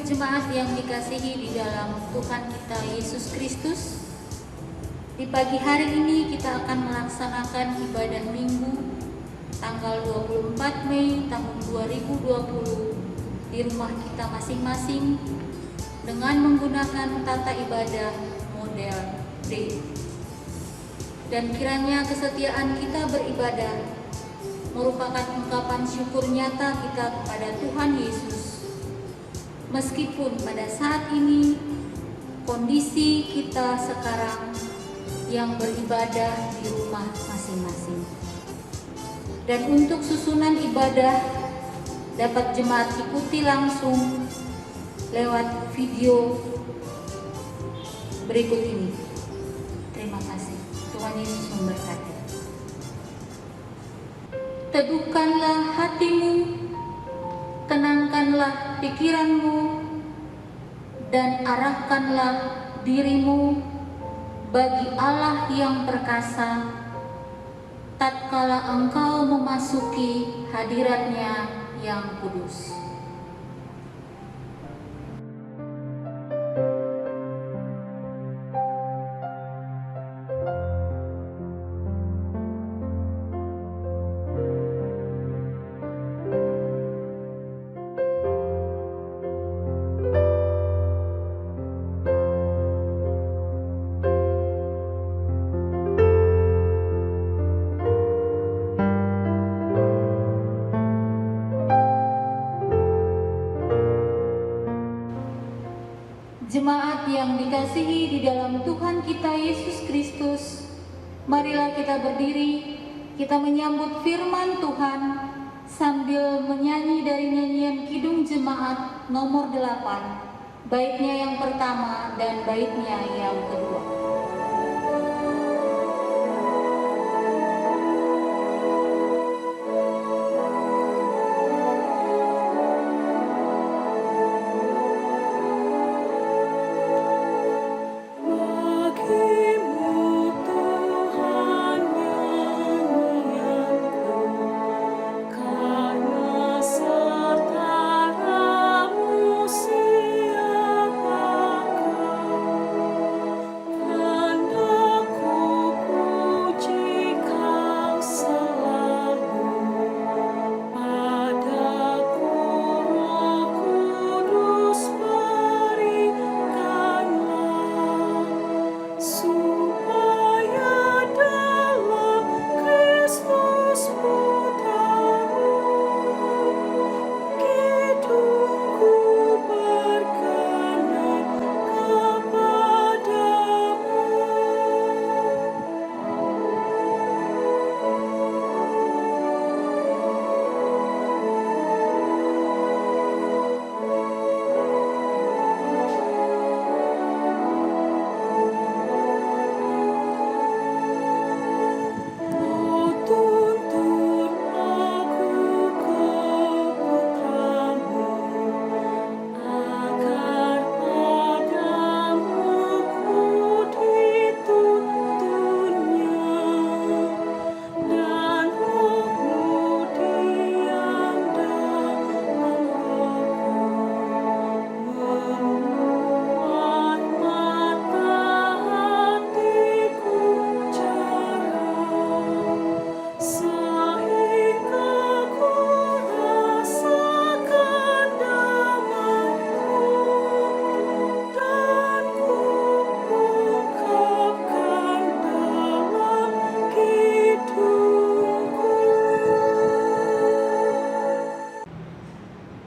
jemaat yang dikasihi di dalam Tuhan kita Yesus Kristus, di pagi hari ini kita akan melaksanakan ibadah Minggu tanggal 24 Mei tahun 2020 di rumah kita masing-masing dengan menggunakan tata ibadah model D. Dan kiranya kesetiaan kita beribadah merupakan ungkapan syukur nyata kita kepada Tuhan Yesus. Meskipun pada saat ini kondisi kita sekarang yang beribadah di rumah masing-masing. Dan untuk susunan ibadah dapat jemaat ikuti langsung lewat video berikut ini. Terima kasih. Tuhan Yesus memberkati. Teduhkanlah hatimu, tenangkanlah pikiranmu, dan arahkanlah dirimu bagi Allah yang perkasa, tatkala engkau memasuki hadirat-Nya yang kudus. Jemaat yang dikasihi di dalam Tuhan kita Yesus Kristus, marilah kita berdiri, kita menyambut firman Tuhan sambil menyanyi dari nyanyian Kidung Jemaat nomor 8, baitnya yang pertama dan baitnya yang kedua.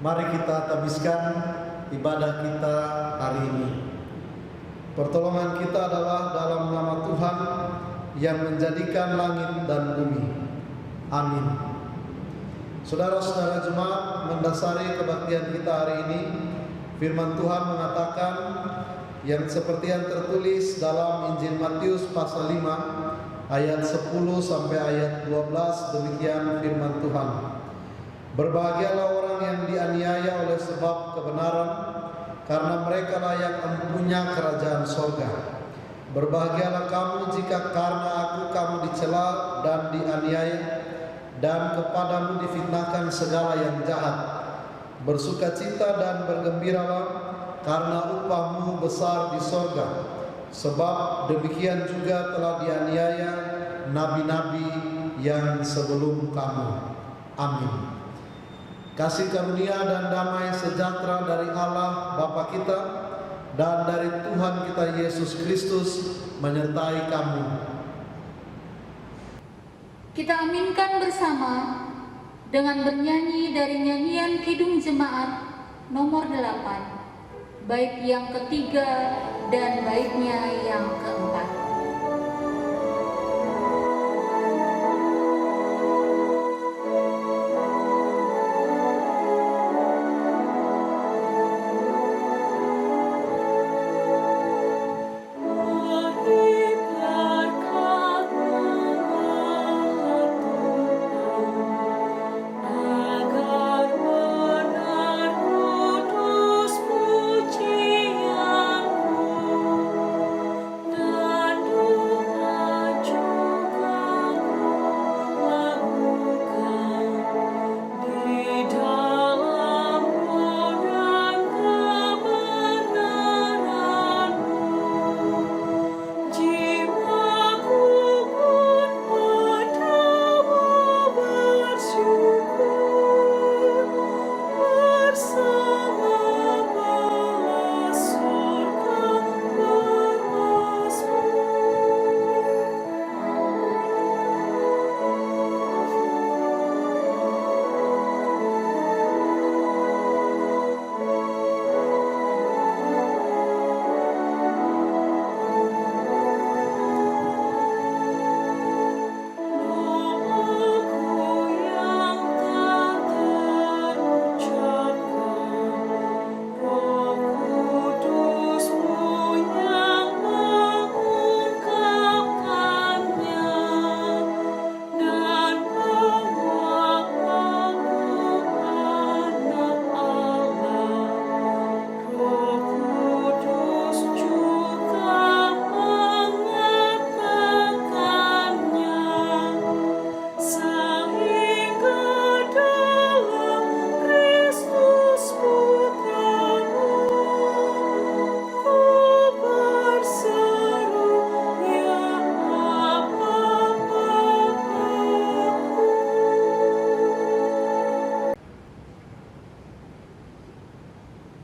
Mari kita habiskan ibadah kita hari ini. Pertolongan kita adalah dalam nama Tuhan yang menjadikan langit dan bumi. Amin. Saudara-saudara jemaat, mendasari kebaktian kita hari ini, firman Tuhan mengatakan yang seperti yang tertulis dalam Injil Matius pasal 5 ayat 10 sampai ayat 12, demikian firman Tuhan. Berbahagialah orang yang dianiaya oleh sebab kebenaran, karena merekalah yang mempunyai kerajaan sorga. Berbahagialah kamu jika karena aku kamu dicela dan dianiaya, dan kepadamu difitnahkan segala yang jahat. Bersukacita dan bergembiralah, karena upahmu besar di sorga. Sebab demikian juga telah dianiaya nabi-nabi yang sebelum kamu. Amin. Kasih karunia dan damai sejahtera dari Allah Bapa kita dan dari Tuhan kita Yesus Kristus menyertai kamu. Kita aminkan bersama dengan bernyanyi dari nyanyian Kidung Jemaat nomor 8, bait yang ketiga dan baitnya yang keempat.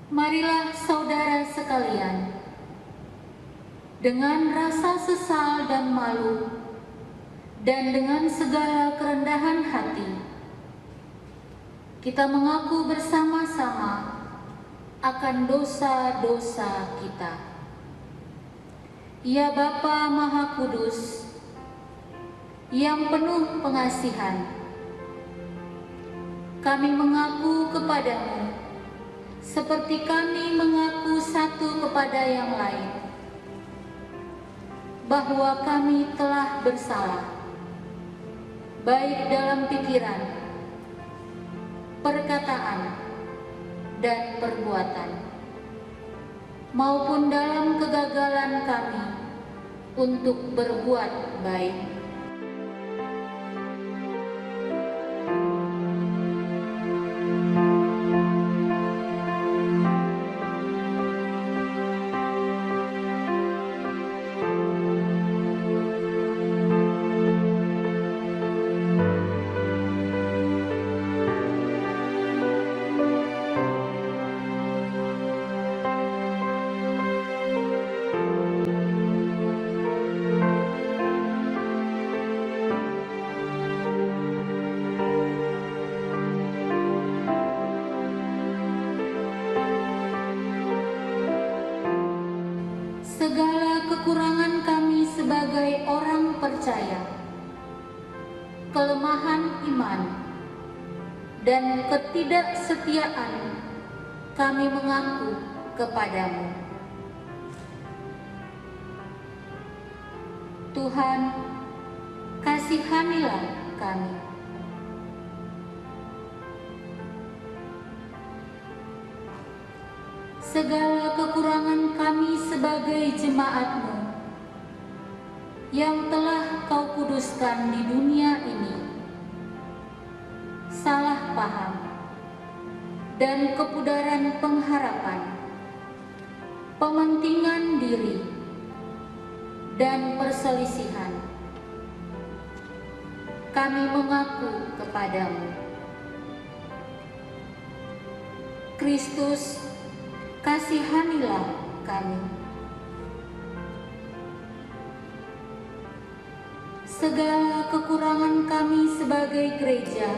Marilah saudara sekalian, dengan rasa sesal dan malu, dan dengan segala kerendahan hati, kita mengaku bersama-sama akan dosa-dosa kita. Ya Bapa Maha Kudus, yang penuh pengasihan, kami mengaku kepadamu seperti kami mengaku satu kepada yang lain, bahwa kami telah bersalah, baik dalam pikiran, perkataan, dan perbuatan, maupun dalam kegagalan kami untuk berbuat baik. Segala kekurangan kami sebagai orang percaya, kelemahan iman, dan ketidaksetiaan kami mengaku kepadamu. Tuhan, kasihanilah kami. Segala kekurangan kami sebagai jemaat-Mu yang telah Kau kuduskan di dunia ini, salah paham dan kepudaran pengharapan, pementingan diri, dan perselisihan. Kami mengaku kepadamu. Kristus, kasihanilah kami. Segala kekurangan kami sebagai gereja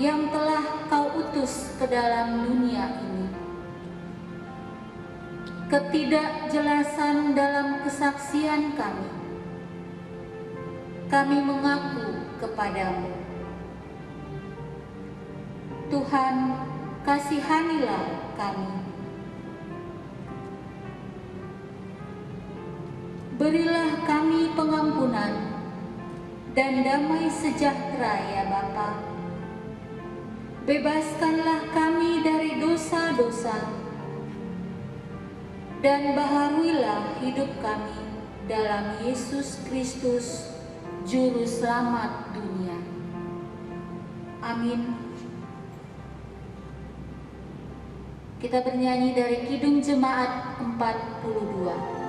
yang telah Kau utus ke dalam dunia ini, ketidakjelasan dalam kesaksian kami mengaku kepadamu. Tuhan, kasihanilah kami. Berilah kami pengampunan dan damai sejahtera ya Bapa. Bebaskanlah kami dari dosa-dosa dan baharuilah hidup kami dalam Yesus Kristus, Juru Selamat dunia. Amin. Kita bernyanyi dari Kidung Jemaat 42.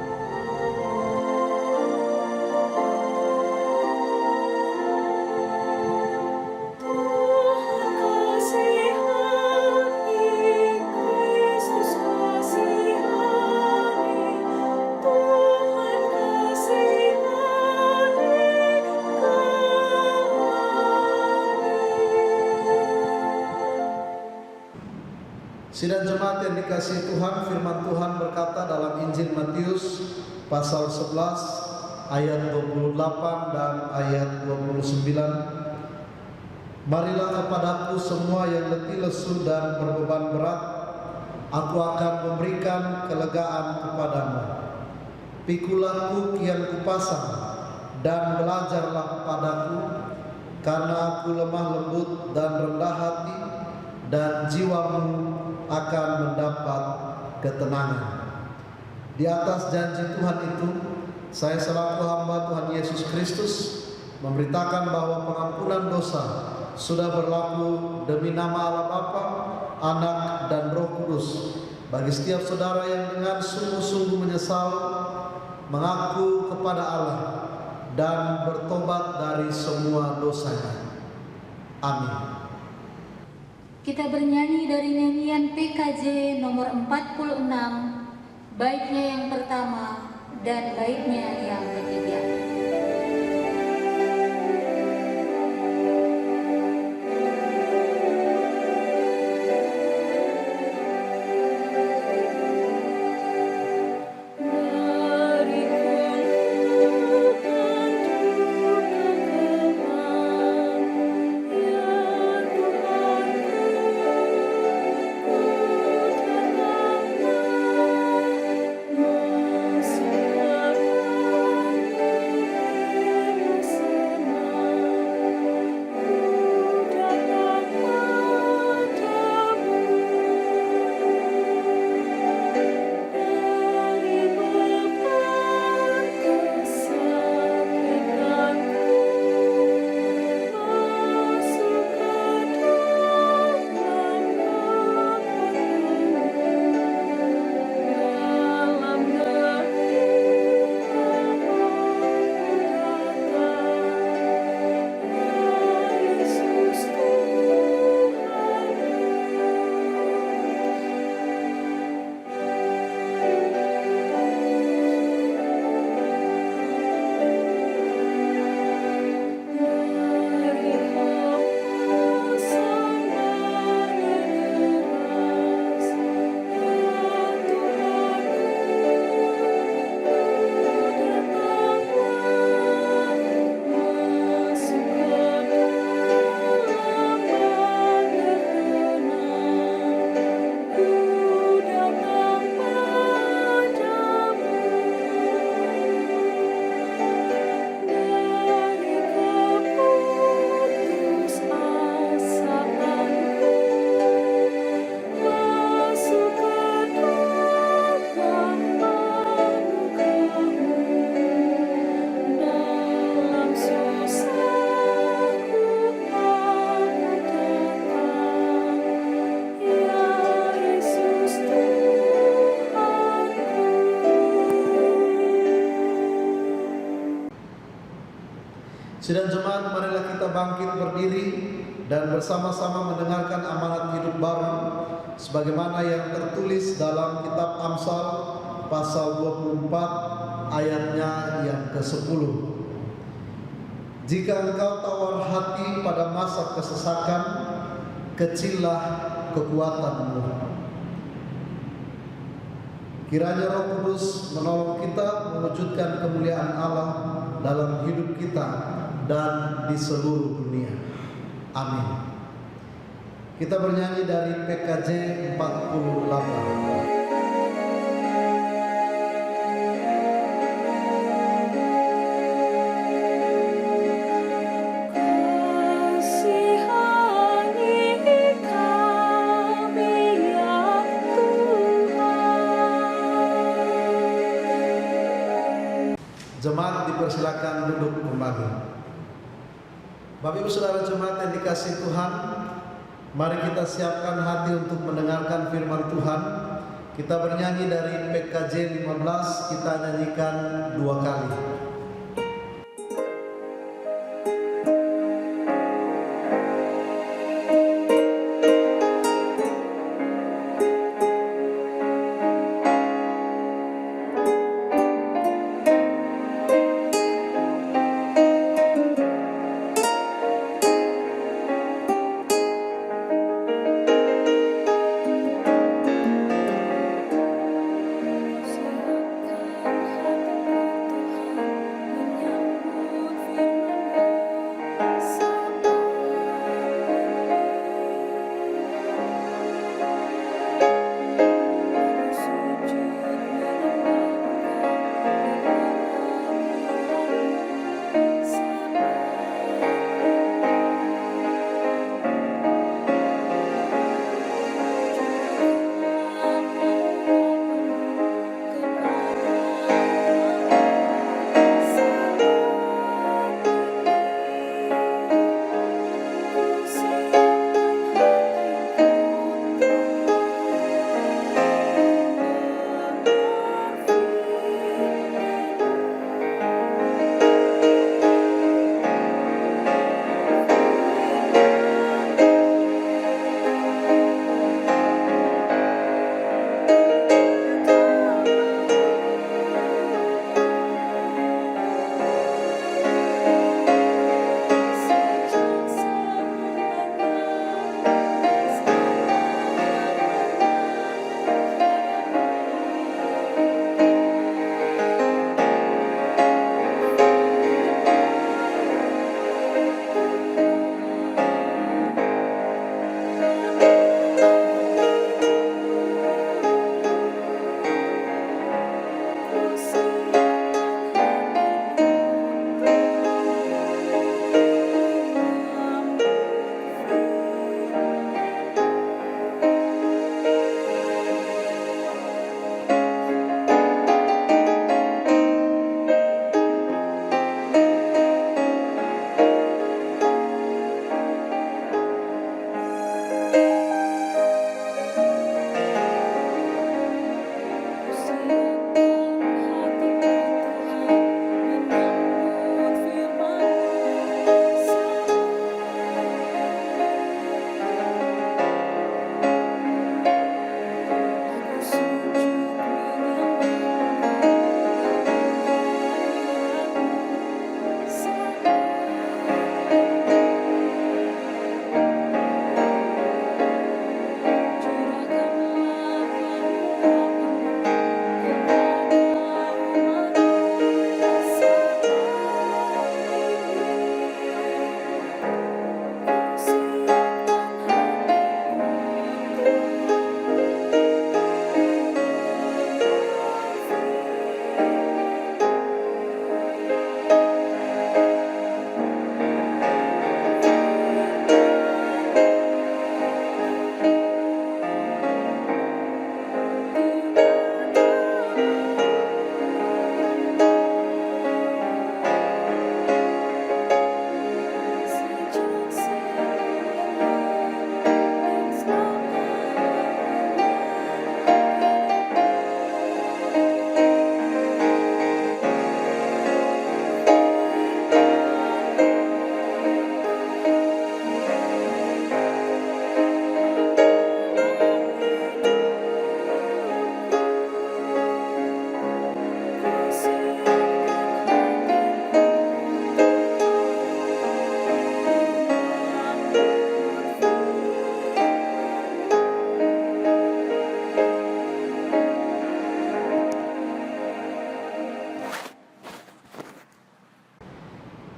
Sidang jemaat yang dikasihi Tuhan, firman Tuhan berkata dalam Injil Matius pasal 11 ayat 28 dan ayat 29. Marilah kepadaku semua yang letih lesu dan berbeban berat, aku akan memberikan kelegaan kepadamu. Pikulah kuk yang kupasang dan belajarlah padaku, karena aku lemah lembut dan rendah hati, dan jiwamu akan mendapat ketenangan. Di atas janji Tuhan itu, saya selaku hamba Tuhan Yesus Kristus memberitakan bahwa pengampunan dosa sudah berlaku demi nama Allah Bapa, Anak, dan Roh Kudus bagi setiap saudara yang dengan sungguh-sungguh menyesal, mengaku kepada Allah, dan bertobat dari semua dosanya. Amin. Kita bernyanyi dari nyanyian PKJ nomor 46, baitnya yang pertama dan baitnya yang ketiga. Sidang jemaat, marilah kita bangkit berdiri dan bersama-sama mendengarkan amanat hidup baru sebagaimana yang tertulis dalam kitab Amsal pasal 24 ayatnya yang ke-10. Jika engkau tawar hati pada masa kesesakan, kecillah kekuatanmu. Kiranya Roh Kudus menolong kita mewujudkan kemuliaan Allah dalam hidup kita dan di seluruh dunia. Amin. Kita bernyanyi dari PKJ 48. Jemaat dipersilakan duduk kembali. Bapak Ibu Saudara jemaat yang dikasihi Tuhan, mari kita siapkan hati untuk mendengarkan firman Tuhan. Kita bernyanyi dari PKJ 15, kita nyanyikan 2 kali. Siapkan hatimu Tuhan.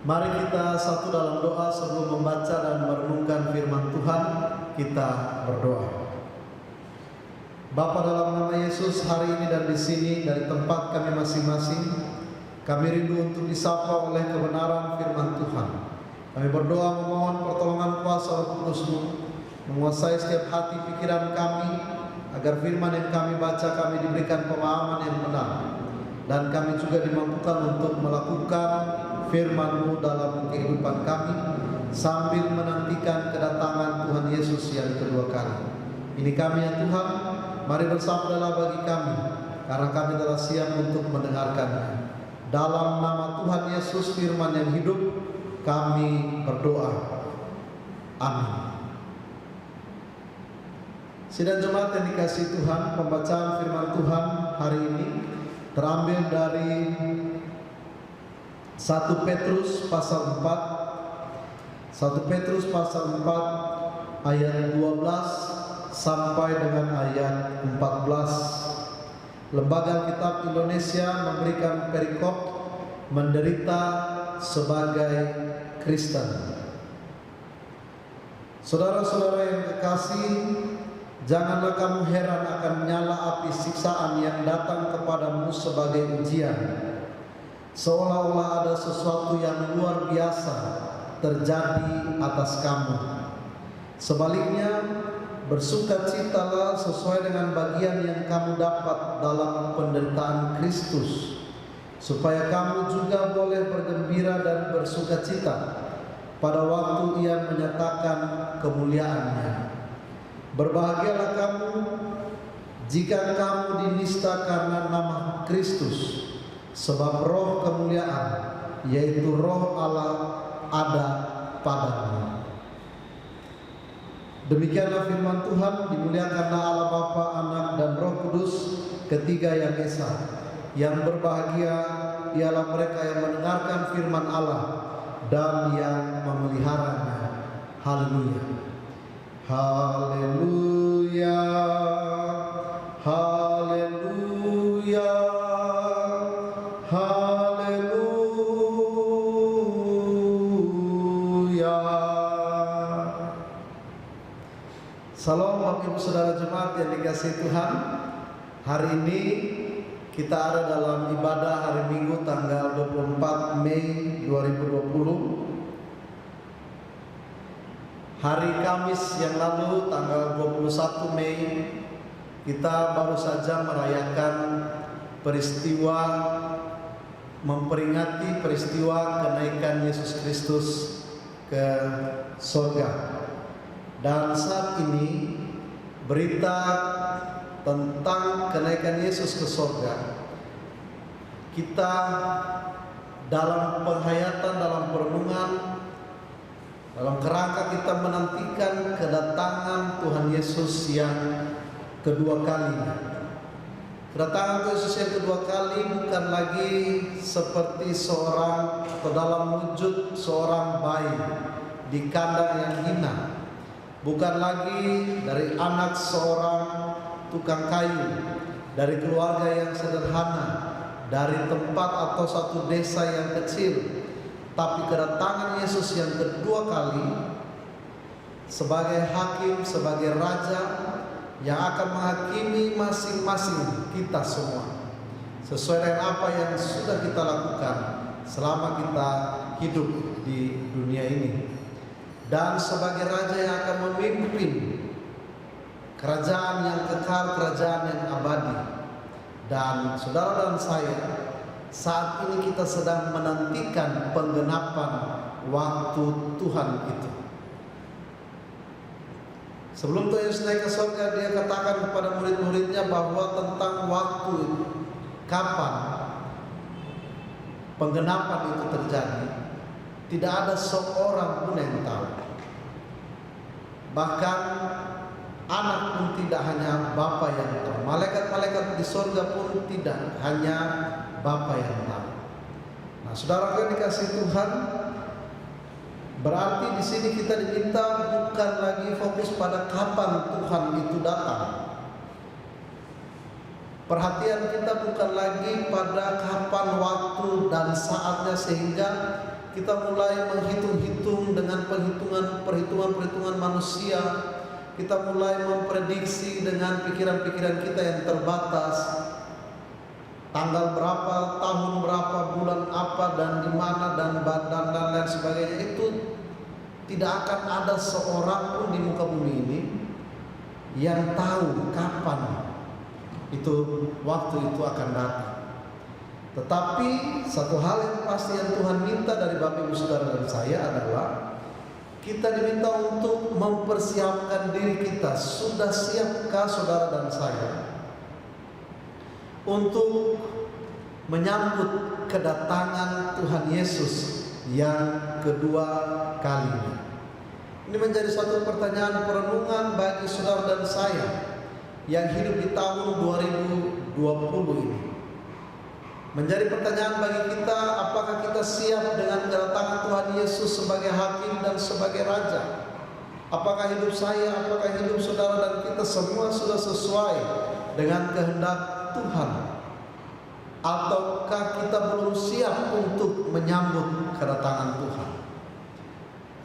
Mari kita satu dalam doa sebelum membaca dan merenungkan firman Tuhan. Kita berdoa. Bapa, dalam nama Yesus, hari ini dan di sini dari tempat kami masing-masing, kami rindu untuk disapa oleh kebenaran firman Tuhan. Kami berdoa memohon pertolongan kuasa Roh Kudus-Mu menguasai setiap hati pikiran kami, agar firman yang kami baca kami diberikan pemahaman yang benar, dan kami juga dimampukan untuk melakukan firman-Mu dalam kehidupan kami sambil menantikan kedatangan Tuhan Yesus yang kedua kali. Ini kami ya Tuhan, mari bersabdalah bagi kami, karena kami telah siap untuk mendengarkannya. Dalam nama Tuhan Yesus firman yang hidup, kami berdoa. Amin. Sidang jemaat yang dikasihi Tuhan, pembacaan firman Tuhan hari ini terambil dari 1 Petrus pasal 4. 1 Petrus pasal 4 ayat 12 sampai dengan ayat 14. Lembaga Kitab Indonesia memberikan perikop menderita sebagai Kristen. Saudara-saudara yang kekasih, janganlah kamu heran akan nyala api siksaan yang datang kepadamu sebagai ujian, seolah-olah ada sesuatu yang luar biasa terjadi atas kamu. Sebaliknya, bersukacitalah sesuai dengan bagian yang kamu dapat dalam penderitaan Kristus, supaya kamu juga boleh bergembira dan bersukacita pada waktu Ia menyatakan kemuliaannya. Berbahagialah kamu jika kamu dinista karena nama Kristus, sebab roh kemuliaan, yaitu roh Allah, ada padamu. Demikianlah firman Tuhan. Dimuliakanlah Allah Bapa, Anak, dan Roh Kudus, ketiga yang esa. Yang berbahagia ialah mereka yang mendengarkan firman Allah dan yang memeliharanya. Haleluya. Haleluya. Haleluya. Haleluya. Salam Bapak Ibu Saudara jemaat yang dikasihi Tuhan. Hari ini kita ada dalam ibadah hari Minggu tanggal 24 Mei 2020. Hari Kamis yang lalu tanggal 21 Mei kita baru saja merayakan peristiwa, memperingati peristiwa kenaikan Yesus Kristus ke surga. Dan saat ini berita tentang kenaikan Yesus ke surga, kita dalam penghayatan, dalam perenungan, dalam kerangka kita menantikan kedatangan Tuhan Yesus yang kedua kalinya. Kedatangan Yesus yang kedua kali bukan lagi seperti seorang atau dalam wujud seorang bayi di kandang yang hina, bukan lagi dari anak seorang tukang kayu, dari keluarga yang sederhana, dari tempat atau satu desa yang kecil, tapi kedatangan Yesus yang kedua kali sebagai hakim, sebagai raja yang akan menghakimi masing-masing kita semua sesuai dengan apa yang sudah kita lakukan selama kita hidup di dunia ini, dan sebagai raja yang akan memimpin kerajaan yang kekal, kerajaan yang abadi. Dan saudara dan saya, saat ini kita sedang menantikan penggenapan waktu Tuhan itu. Sebelum Tuhan Yesus naik ke surga, Dia katakan kepada murid-muridnya bahwa tentang waktu kapan penggenapan itu terjadi, tidak ada seorang pun yang tahu. Bahkan anak pun tidak, hanya Bapa yang tahu. Malaikat-malaikat di surga pun tidak, hanya Bapa yang tahu. Nah, saudara yang dikasihi Tuhan, berarti di sini kita diminta bukan lagi fokus pada kapan Tuhan itu datang. Perhatian kita bukan lagi pada kapan waktu dan saatnya sehingga kita mulai menghitung-hitung dengan perhitungan manusia. Kita mulai memprediksi dengan pikiran-pikiran kita yang terbatas. Tanggal berapa, tahun berapa, bulan apa, dan di mana, dan lain sebagainya. Itu tidak akan ada seorang pun di muka bumi ini yang tahu kapan waktu itu akan datang. Tetapi satu hal yang pasti yang Tuhan minta dari Bapak Ibu Saudara dan saya adalah kita diminta untuk mempersiapkan diri kita. Sudah siapkah saudara dan saya untuk menyambut kedatangan Tuhan Yesus yang kedua kalinya? Ini menjadi suatu pertanyaan perenungan bagi saudara dan saya yang hidup di tahun 2020 ini. Menjadi pertanyaan bagi kita, apakah kita siap dengan kedatangan Tuhan Yesus sebagai hakim dan sebagai raja? Apakah hidup saya, apakah hidup saudara dan kita semua sudah sesuai dengan kehendak Tuhan? Ataukah kita belum siap untuk menyambut kedatangan Tuhan?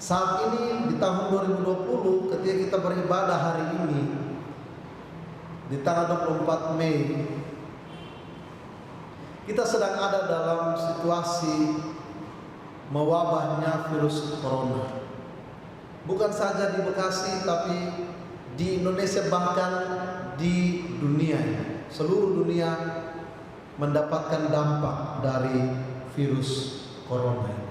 Saat ini di tahun 2020, ketika kita beribadah hari ini di tanggal 24 Mei, kita sedang ada dalam situasi mewabahnya virus corona. Bukan saja di Bekasi, tapi di Indonesia, bahkan di dunia. Seluruh dunia mendapatkan dampak dari virus corona ini.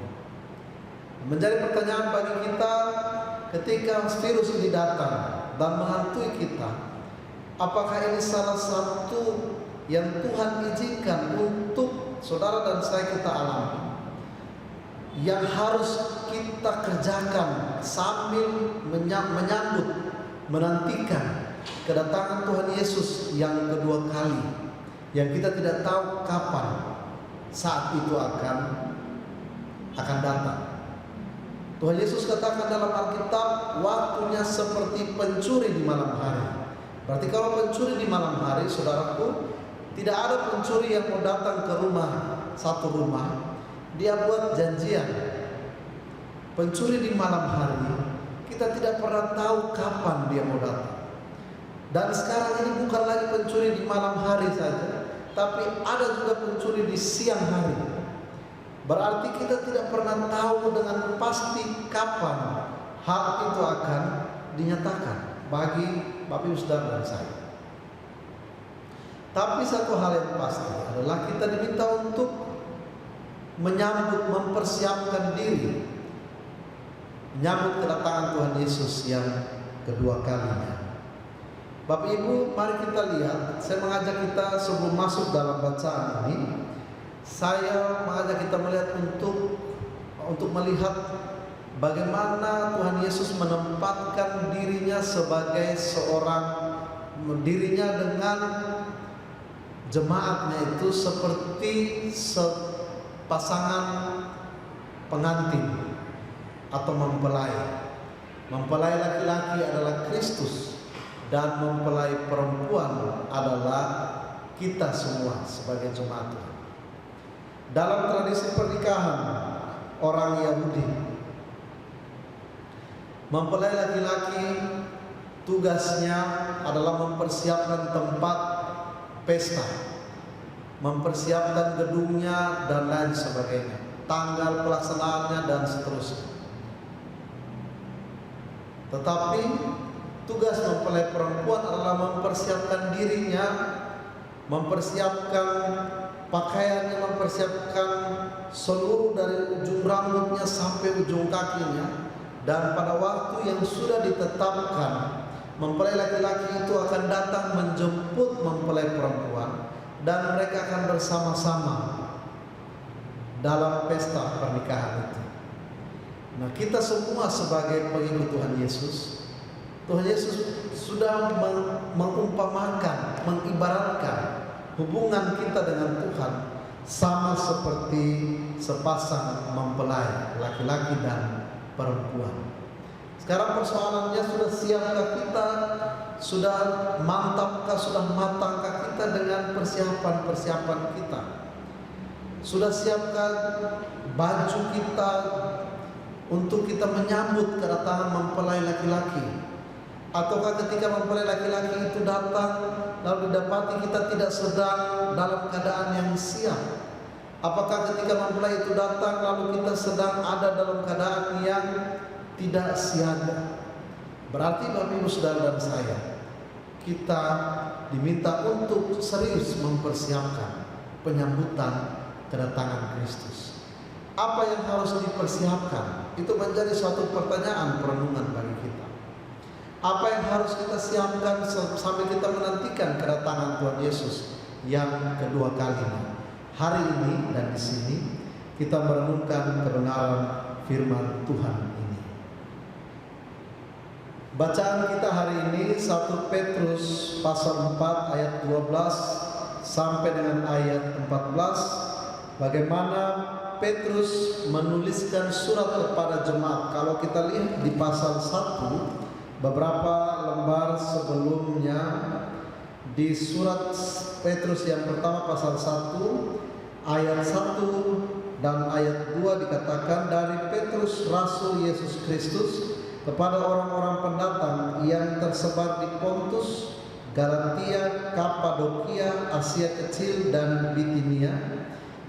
Menjadi pertanyaan bagi kita, ketika virus ini datang dan menghantui kita, apakah ini salah satu yang Tuhan izinkan untuk saudara dan saya kita alami, yang harus kita kerjakan sambil menyambut, menantikan kedatangan Tuhan Yesus yang kedua kali, yang kita tidak tahu kapan saat itu akan datang. Tuhan Yesus katakan dalam Alkitab, waktunya seperti pencuri di malam hari. Berarti kalau pencuri di malam hari, saudaraku, tidak ada pencuri yang mau datang ke satu rumah, dia buat janjian. Pencuri di malam hari, kita tidak pernah tahu kapan dia mau datang. Dan sekarang ini bukan lagi pencuri di malam hari saja, tapi ada juga pencuri di siang hari. Berarti kita tidak pernah tahu dengan pasti kapan hal itu akan dinyatakan bagi Bapak Ibu Saudara dan saya. Tapi satu hal yang pasti adalah kita diminta untuk menyambut, mempersiapkan diri, menyambut kedatangan Tuhan Yesus yang kedua kalinya. Bapak Ibu, mari kita lihat. Saya mengajak kita sebelum masuk dalam bacaan ini, saya mengajak kita melihat untuk melihat bagaimana Tuhan Yesus menempatkan dirinya sebagai dirinya dengan jemaatnya itu seperti pasangan pengantin atau mempelai. Mempelai laki-laki adalah Kristus dan mempelai perempuan adalah kita semua sebagai jemaat Tuhan. Dalam tradisi pernikahan orang Yahudi, mempelai laki-laki tugasnya adalah mempersiapkan tempat pesta, mempersiapkan gedungnya dan lain sebagainya, tanggal pelaksanaannya dan seterusnya. Tetapi tugas mempelai perempuan adalah mempersiapkan dirinya, mempersiapkan pakaiannya, mempersiapkan seluruh dari ujung rambutnya sampai ujung kakinya. Dan pada waktu yang sudah ditetapkan, mempelai laki-laki itu akan datang menjemput mempelai perempuan, dan mereka akan bersama-sama dalam pesta pernikahan itu. Nah, kita semua sebagai pengikut Tuhan Yesus sudah mengumpamakan, mengibaratkan hubungan kita dengan Tuhan sama seperti sepasang mempelai laki-laki dan perempuan. Sekarang persoalannya, sudah siapkah kita, sudah mantapkah, sudah matangkah kita dengan persiapan-persiapan kita? Sudah siapkan baju kita untuk kita menyambut kedatangan mempelai laki-laki? Ataukah ketika mempelai laki-laki itu datang lalu didapati kita tidak sedang dalam keadaan yang siap? Apakah ketika mempelai itu datang lalu kita sedang ada dalam keadaan yang tidak siaga? Berarti Bapak Ibu Saudara dan saya, kita diminta untuk serius mempersiapkan penyambutan kedatangan Kristus. Apa yang harus dipersiapkan? Itu menjadi suatu pertanyaan perenungan bagi kita. Apa yang harus kita siapkan sampai kita menantikan kedatangan Tuhan Yesus yang kedua kalinya? Hari ini dan di sini kita merenungkan kebenaran firman Tuhan ini. Bacaan kita hari ini 1 Petrus pasal 4 ayat 12 sampai dengan ayat 14. Bagaimana Petrus menuliskan surat kepada jemaat. Kalau kita lihat di pasal 1, beberapa lembar sebelumnya, di surat Petrus yang pertama pasal 1 ayat 1 dan ayat 2 dikatakan, dari Petrus Rasul Yesus Kristus kepada orang-orang pendatang yang tersebar di Pontus, Galatia, Kapadokia, Asia Kecil dan Bitinia,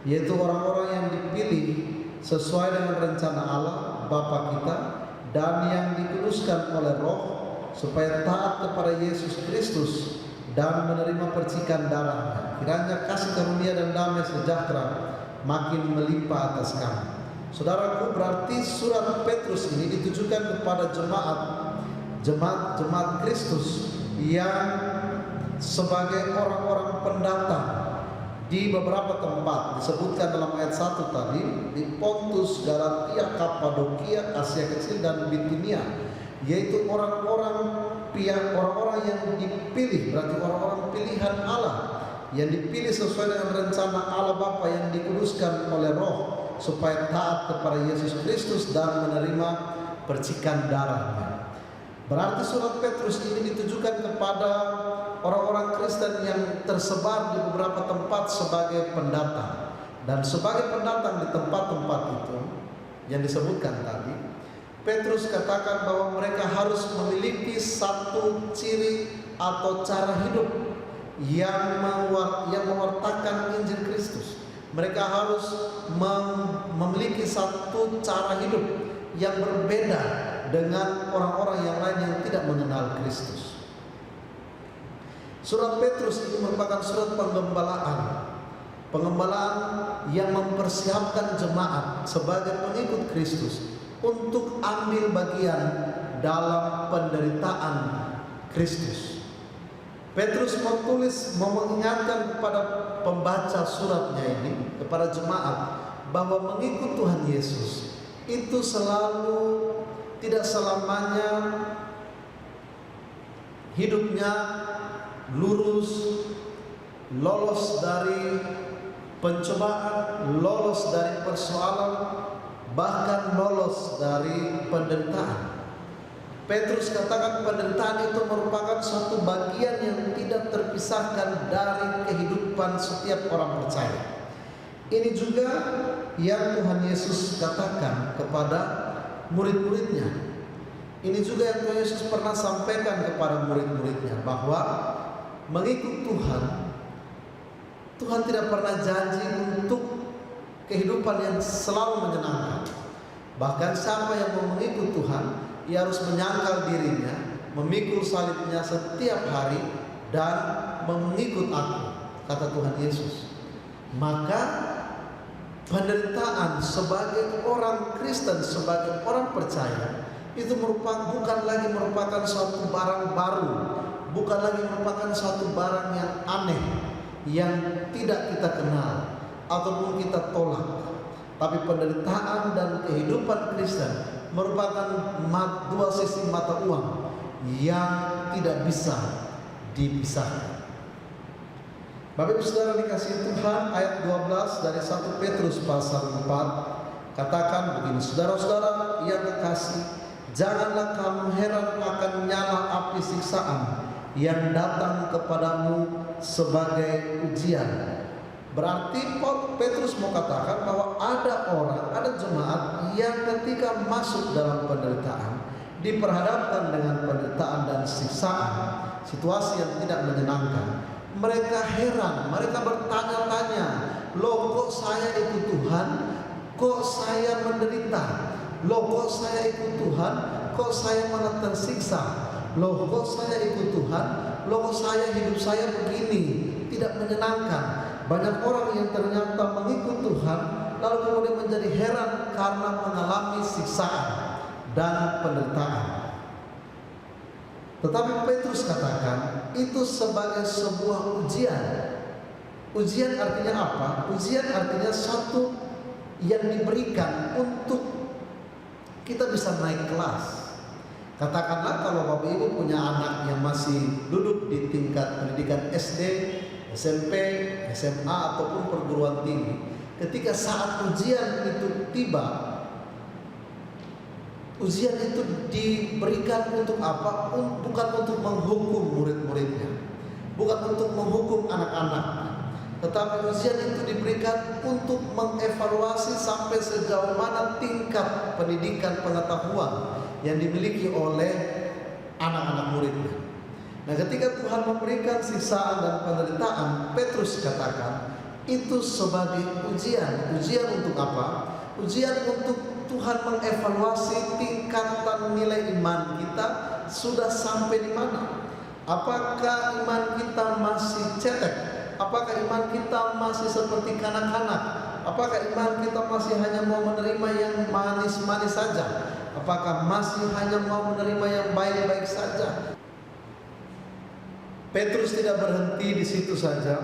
yaitu orang-orang yang dipilih sesuai dengan rencana Allah Bapa kita dan yang dikuduskan oleh Roh supaya taat kepada Yesus Kristus dan menerima percikan darahnya. Kiranya kasih karunia dan damai sejahtera makin melimpah atas kami. Saudaraku, berarti surat Petrus ini ditujukan kepada jemaat Kristus yang sebagai orang-orang pendatang di beberapa tempat. Disebutkan dalam ayat 1 tadi, di Pontus, Galatia, Kapadokia, Asia Kecil dan Bitinia, yaitu orang-orang yang dipilih, berarti orang-orang pilihan Allah yang dipilih sesuai dengan rencana Allah Bapa yang dikuduskan oleh Roh supaya taat kepada Yesus Kristus dan menerima percikan darahnya. Berarti surat Petrus ini ditujukan kepada orang-orang Kristen yang tersebar di beberapa tempat sebagai pendatang. Dan sebagai pendatang di tempat-tempat itu yang disebutkan tadi, Petrus katakan bahwa mereka harus memiliki satu ciri atau cara hidup yang mewartakan Injil Kristus. Mereka harus memiliki satu cara hidup yang berbeda dengan orang-orang yang lain yang tidak mengenal Kristus. Surat Petrus itu merupakan surat pengembalaan yang mempersiapkan jemaat sebagai pengikut Kristus untuk ambil bagian dalam penderitaan Kristus. Petrus mengingatkan kepada pembaca suratnya ini, kepada jemaat, bahwa mengikut Tuhan Yesus itu selalu tidak selamanya hidupnya lurus, lolos dari pencobaan, lolos dari persoalan, bahkan lolos dari penderitaan. Petrus katakan penderitaan itu merupakan suatu bagian yang tidak terpisahkan dari kehidupan setiap orang percaya. Ini juga yang Tuhan Yesus katakan kepada murid-muridnya. Ini juga yang Tuhan Yesus pernah sampaikan kepada murid-muridnya, bahwa mengikut Tuhan tidak pernah janji untuk kehidupan yang selalu menyenangkan. Bahkan siapa yang mau mengikut Tuhan, ia harus menyangkal dirinya, memikul salibnya setiap hari dan mengikut Aku, kata Tuhan Yesus. Maka penderitaan sebagai orang Kristen, sebagai orang percaya, itu bukan lagi merupakan suatu barang baru, bukan lagi merupakan suatu barang yang aneh, yang tidak kita kenal ataupun kita tolak. Tapi penderitaan dan kehidupan Kristen merupakan dua sisi mata uang yang tidak bisa dipisahkan. Bapak Ibu Saudara dikasihi Tuhan, ayat 12 dari 1 Petrus pasal 4 katakan begini, saudara-saudara yang kekasih, janganlah kamu heran akan nyala api siksaan yang datang kepadamu sebagai ujian, Berarti Petrus mau katakan bahwa ada orang, ada jemaat yang ketika masuk dalam penderitaan, diperhadapkan dengan penderitaan dan siksaan, situasi yang tidak menyenangkan, mereka heran, mereka bertanya-tanya, loh kok saya ikut Tuhan, kok saya menderita, loh kok saya ikut Tuhan, kok saya malah tersiksa, loh kok saya ikut Tuhan, loh kok saya hidup saya begini, tidak menyenangkan. Banyak orang yang ternyata mengikut Tuhan lalu kemudian menjadi heran karena mengalami siksaan dan penderitaan. Tetapi Petrus katakan itu sebagai sebuah ujian. Ujian artinya apa? Ujian artinya satu yang diberikan untuk kita bisa naik kelas. Katakanlah kalau Bapak Ibu punya anak yang masih duduk di tingkat pendidikan SD, SMP, SMA ataupun perguruan tinggi, ketika saat ujian itu tiba, ujian itu diberikan untuk apa? Bukan untuk menghukum murid-muridnya, bukan untuk menghukum anak-anak, tetapi ujian itu diberikan untuk mengevaluasi sampai sejauh mana tingkat pendidikan pengetahuan yang dimiliki oleh anak-anak muridnya. Nah, ketika Tuhan memberikan siksaan dan penderitaan, Petrus katakan itu sebagai ujian. Ujian untuk apa? Ujian untuk Tuhan mengevaluasi tingkatan nilai iman kita sudah sampai di mana. Apakah iman kita masih cetek? Apakah iman kita masih seperti kanak-kanak? Apakah iman kita masih hanya mau menerima yang manis-manis saja? Apakah masih hanya mau menerima yang baik-baik saja? Petrus tidak berhenti di situ saja,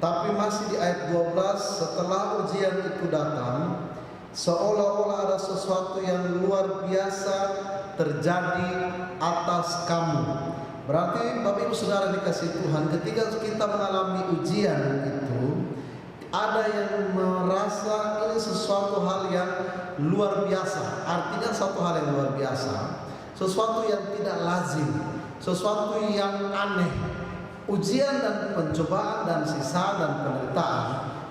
tapi masih di ayat 12, setelah ujian itu datang, seolah-olah ada sesuatu yang luar biasa terjadi atas kamu. Berarti Bapak Ibu Saudara dikasih Tuhan, ketika kita mengalami ujian itu, ada yang merasa ini sesuatu hal yang luar biasa. Artinya satu hal yang luar biasa, sesuatu yang tidak lazim, sesuatu yang aneh. Ujian dan pencobaan dan siksaan dan penderitaan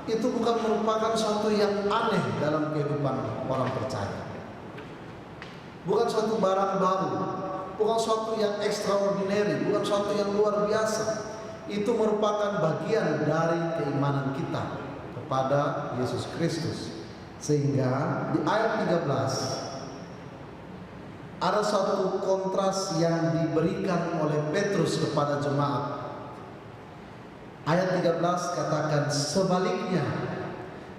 itu bukan merupakan sesuatu yang aneh dalam kehidupan orang percaya. Bukan suatu barang baru, bukan suatu yang extraordinary, bukan suatu yang luar biasa. Itu merupakan bagian dari keimanan kita kepada Yesus Kristus. Sehingga di ayat 13 ada satu kontras yang diberikan oleh Petrus kepada jemaat. Ayat 13 katakan sebaliknya.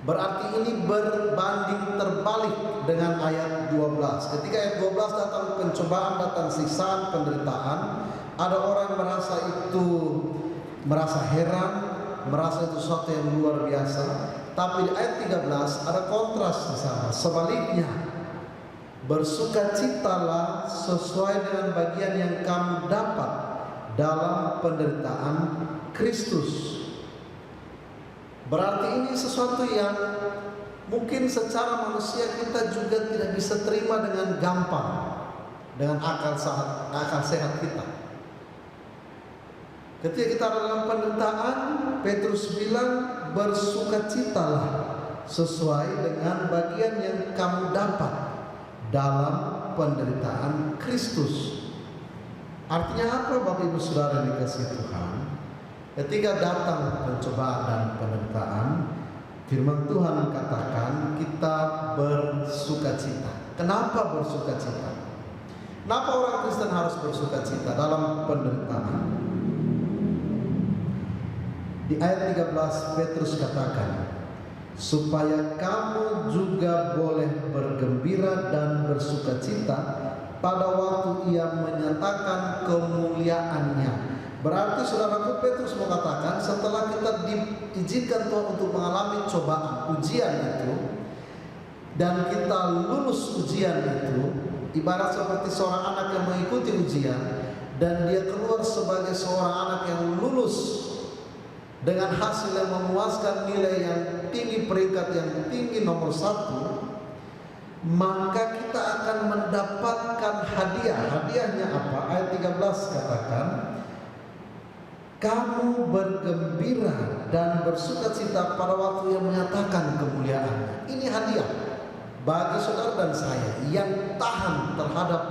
Berarti ini berbanding terbalik dengan ayat 12. Ketika ayat 12 datang pencobaan, datang siksaan, penderitaan, ada orang merasa heran, merasa itu sesuatu yang luar biasa. Tapi di ayat 13 ada kontras di sana. Sebaliknya, bersukacitalah sesuai dengan bagian yang kamu dapat dalam penderitaan Kristus. Berarti ini sesuatu yang mungkin secara manusia kita juga tidak bisa terima dengan gampang, dengan akal sehat kita. Ketika kita ada dalam penderitaan, Petrus bilang bersukacitalah sesuai dengan bagian yang kamu dapat dalam penderitaan Kristus. Artinya apa Bapak Ibu Saudara yang dikasihi Tuhan? Ketika datang pencobaan dan penderitaan, firman Tuhan katakan kita bersukacita. Kenapa bersukacita? Kenapa orang Kristen harus bersukacita dalam penderitaan? Di ayat 13 Petrus katakan, supaya kamu juga boleh bergembira dan bersukacita pada waktu Ia menyatakan kemuliaannya. Berarti saudaraku, Petrus mengatakan setelah kita diizinkan Tuhan untuk mengalami cobaan, ujian itu, dan kita lulus ujian itu, ibarat seperti seorang anak yang mengikuti ujian dan dia keluar sebagai seorang anak yang lulus dengan hasil yang memuaskan, nilai yang tinggi, peringkat yang tinggi nomor 1, maka kita akan mendapatkan hadiah. Hadiahnya apa? Ayat 13 katakan, kamu bergembira dan bersukacita pada waktu yang menyatakan kemuliaan. Ini hadiah bagi saudara dan saya yang tahan terhadap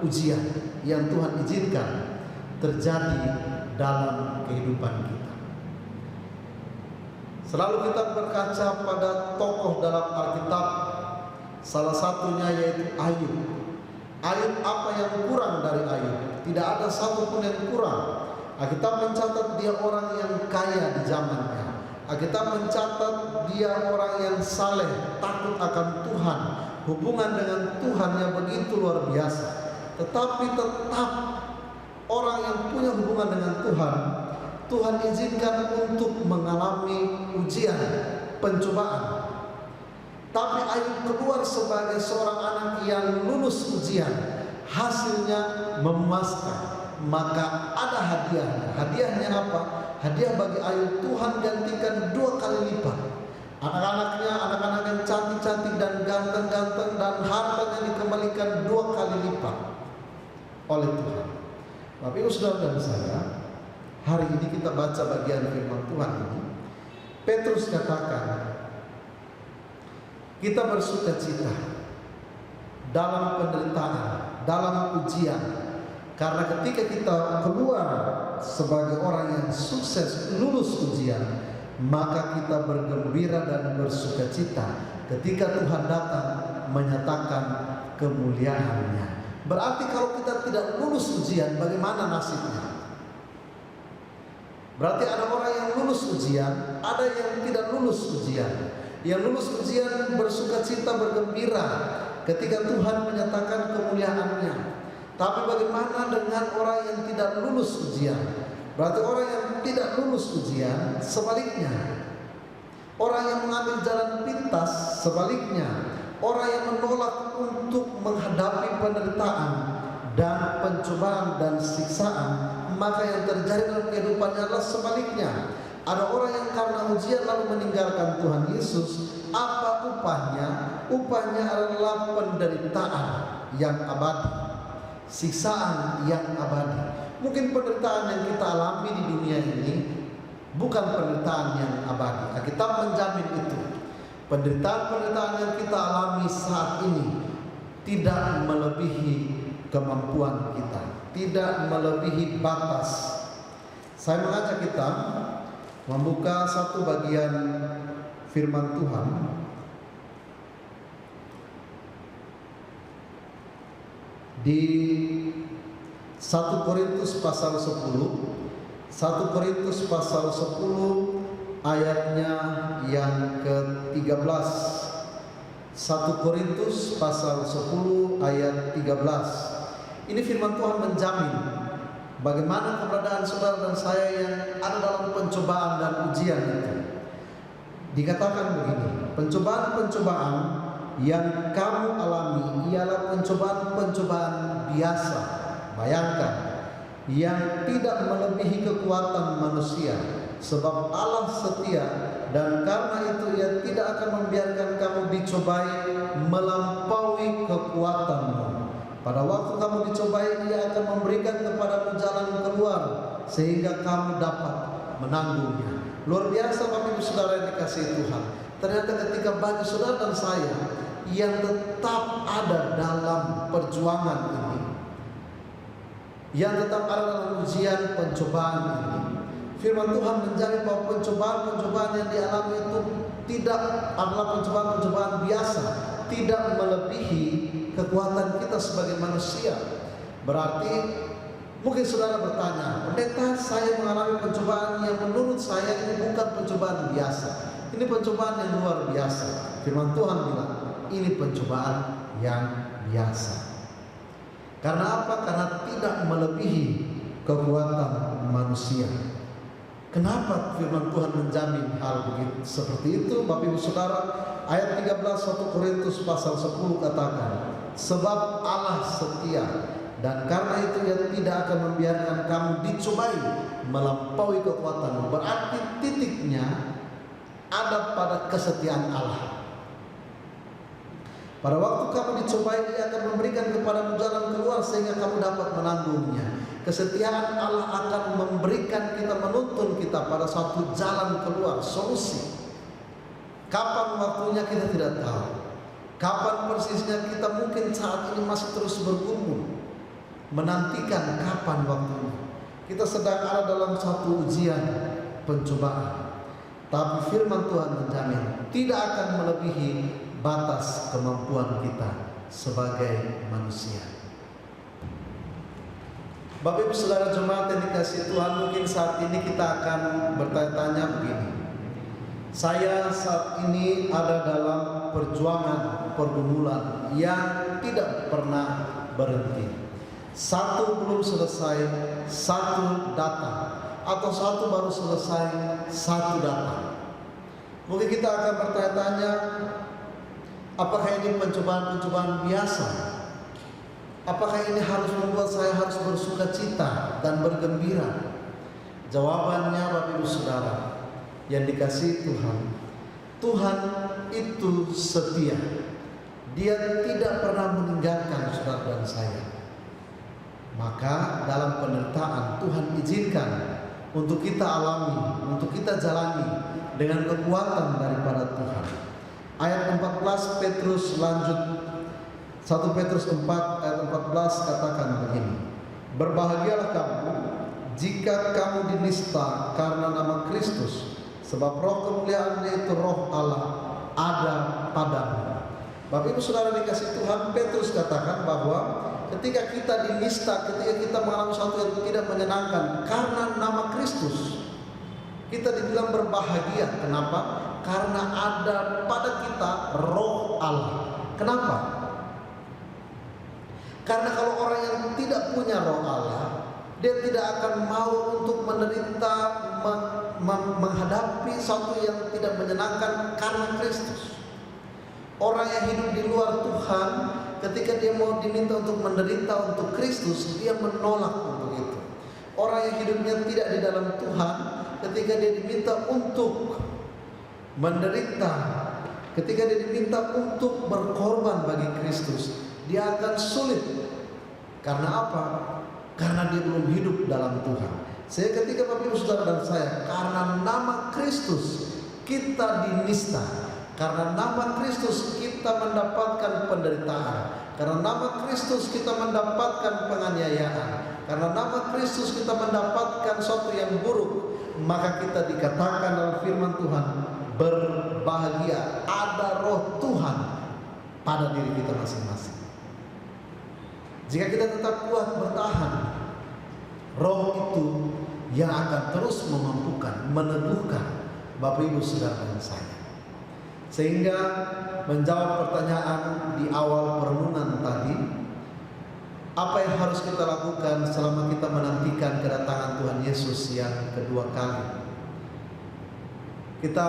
ujian yang Tuhan izinkan terjadi dalam kehidupan kita. Selalu kita berkaca pada tokoh dalam Alkitab, salah satunya yaitu Ayub. Ayub, apa yang kurang dari Ayub? Tidak ada satupun yang kurang. Alkitab mencatat dia orang yang kaya di zamannya. Alkitab mencatat dia orang yang saleh, takut akan Tuhan, hubungan dengan Tuhan yang begitu luar biasa. Tetapi tetap orang yang punya hubungan dengan Tuhan, Tuhan izinkan untuk mengalami ujian, pencobaan. Tapi Ayub keluar sebagai seorang anak yang lulus ujian, hasilnya memuaskan. Maka ada hadiahnya. Hadiahnya apa? Hadiah bagi Ayub, Tuhan gantikan 2 kali lipat. Anak-anaknya, anak-anak yang cantik-cantik dan ganteng-ganteng, dan hartanya dikembalikan 2 kali lipat oleh Tuhan. Bapak Ibu Saudara dan saya, hari ini kita baca bagian firman Tuhan ini. Petrus katakan, kita bersukacita dalam penderitaan, dalam ujian. Karena ketika kita keluar sebagai orang yang sukses lulus ujian, maka kita bergembira dan bersukacita ketika Tuhan datang menyatakan kemuliaan-Nya. Berarti kalau kita tidak lulus ujian, bagaimana nasibnya? Berarti ada orang yang lulus ujian, ada yang tidak lulus ujian. Yang lulus ujian bersukacita, bergembira ketika Tuhan menyatakan kemuliaan-Nya. Tapi bagaimana dengan orang yang tidak lulus ujian? Berarti orang yang tidak lulus ujian, sebaliknya. Orang yang mengambil jalan pintas, sebaliknya. Orang yang menolak untuk menghadapi penderitaan dan pencobaan dan siksaan, maka yang terjadi dalam kehidupannya adalah sebaliknya. Ada orang yang karena ujian lalu meninggalkan Tuhan Yesus. Apa upahnya? Upahnya adalah penderitaan yang abadi, siksaan yang abadi. Mungkin penderitaan yang kita alami di dunia ini bukan penderitaan yang abadi. Kita menjamin itu. Penderitaan-penderitaan yang kita alami saat ini tidak melebihi kemampuan kita, tidak melebihi batas. Saya mengajak kita membuka satu bagian firman Tuhan di 1 Korintus pasal 10. 1 Korintus pasal 10 ayatnya yang ke-13. 1 Korintus pasal 10 ayat 13. Ini firman Tuhan menjamin bagaimana keberadaan saudara dan saya yang ada dalam pencobaan dan ujian itu. Dikatakan begini, pencobaan-pencobaan yang kamu alami ialah pencobaan-pencobaan biasa. Bayangkan, yang tidak melebihi kekuatan manusia, sebab Allah setia, dan karena itu Ia tidak akan membiarkan kamu dicobai melampaui kekuatanmu. Pada waktu kamu dicobai, Ia akan memberikan kepadamu jalan keluar sehingga kamu dapat menanggungnya. Luar biasa Bapak Ibu Saudara yang dikasihi Tuhan. Ternyata ketika bagi saudara dan saya yang tetap ada dalam perjuangan ini, yang tetap ada dalam ujian pencobaan ini, firman Tuhan menjamin bahwa pencobaan-pencobaan yang dialami itu tidak adalah pencobaan-pencobaan biasa, tidak melebihi kekuatan kita sebagai manusia. Berarti mungkin saudara bertanya, pendeta, saya mengalami pencobaan yang menurut saya ini bukan pencobaan biasa, ini pencobaan yang luar biasa. Firman Tuhan bilang, ini pencobaan yang biasa. Karena apa? Karena tidak melebihi kekuatan manusia. Kenapa firman Tuhan menjamin hal begitu seperti itu? Bapak Ibu Saudara, ayat 13 1 Korintus pasal 10 katakan, sebab Allah setia, dan karena itu Ia tidak akan membiarkan kamu dicobai melampaui kekuatanmu. Berarti titiknya ada pada kesetiaan Allah. Pada waktu kamu dicobai, Ia akan memberikan kepadamu jalan keluar sehingga kamu dapat menanggungnya. Kesetiaan Allah akan memberikan kita, menuntun kita pada suatu jalan keluar, solusi. Kapan waktunya kita tidak tahu. Kapan persisnya kita mungkin saat ini masih terus bergumul, menantikan kapan waktunya. Kita sedang ada dalam satu ujian, pencobaan. Tapi firman Tuhan menjamin tidak akan melebihi batas kemampuan kita sebagai manusia. Bapak Ibu Saudara jemaat yang dikasihi Tuhan, mungkin saat ini kita akan bertanya-tanya begini. Saya saat ini ada dalam perjuangan, pergumulan yang tidak pernah berhenti. Satu belum selesai, satu datang. Atau satu baru selesai, satu datang. Mungkin kita akan bertanya-tanya, apakah ini pencobaan-pencobaan biasa? Apakah ini harus membuat saya harus bersuka cita dan bergembira? Jawabannya Bapak Ibu Saudara yang dikasihi Tuhan, Tuhan itu setia. Dia tidak pernah meninggalkan saudara dan saya. Maka dalam penderitaan Tuhan izinkan untuk kita alami, untuk kita jalani dengan kekuatan daripada Tuhan. Ayat 14 Petrus lanjut, 1 Petrus 4 ayat 14 katakan begini. Berbahagialah kamu jika kamu dinista karena nama Kristus, sebab roh kemuliaan yaitu roh Allah ada padamu. Bapak Ibu Saudara dikasih Tuhan, Petrus katakan bahwa ketika kita dinista, ketika kita mengalami sesuatu yang tidak menyenangkan karena nama Kristus, kita dibilang berbahagia. Kenapa? Karena ada pada kita roh Allah. Kenapa? Karena kalau orang yang tidak punya roh Allah, dia tidak akan mau untuk menderita, menghadapi sesuatu yang tidak menyenangkan karena Kristus. Orang yang hidup di luar Tuhan, ketika dia mau diminta untuk menderita untuk Kristus, dia menolak untuk itu. Orang yang hidupnya tidak di dalam Tuhan, ketika dia diminta untuk menderita, ketika dia diminta untuk berkorban bagi Kristus, dia akan sulit. Karena apa? Karena dia belum hidup dalam Tuhan. Saya ketika Bapak Ibu Saudara dan saya, karena nama Kristus kita dinista. Karena nama Kristus kita mendapatkan penderitaan. Karena nama Kristus kita mendapatkan penganiayaan. Karena nama Kristus kita mendapatkan sesuatu yang buruk. Maka kita dikatakan dalam firman Tuhan, berbahagia, ada roh Tuhan pada diri kita masing-masing. Jika kita tetap kuat bertahan, roh itu yang akan terus memampukan, meneguhkan Bapak Ibu Saudara dan saya. Sehingga menjawab pertanyaan di awal perenungan tadi, apa yang harus kita lakukan selama kita menantikan kedatangan Tuhan Yesus yang kedua kali? Kita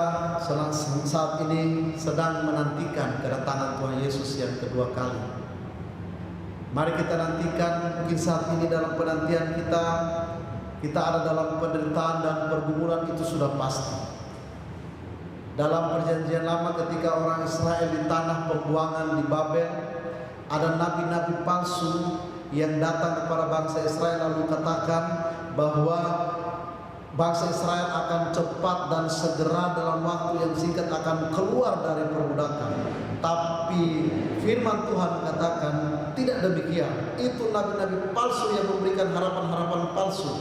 saat ini sedang menantikan kedatangan Tuhan Yesus yang kedua kali. Mari kita nantikan. Mungkin saat ini dalam penantian kita ada dalam penderitaan dan pergumulan, itu sudah pasti. Dalam perjanjian lama ketika orang Israel di tanah pembuangan di Babel, ada nabi-nabi palsu yang datang kepada bangsa Israel lalu katakan bahwa bangsa Israel akan cepat dan segera dalam waktu yang singkat akan keluar dari perbudakan. Tapi firman Tuhan katakan tidak demikian. Itu nabi-nabi palsu yang memberikan harapan-harapan palsu.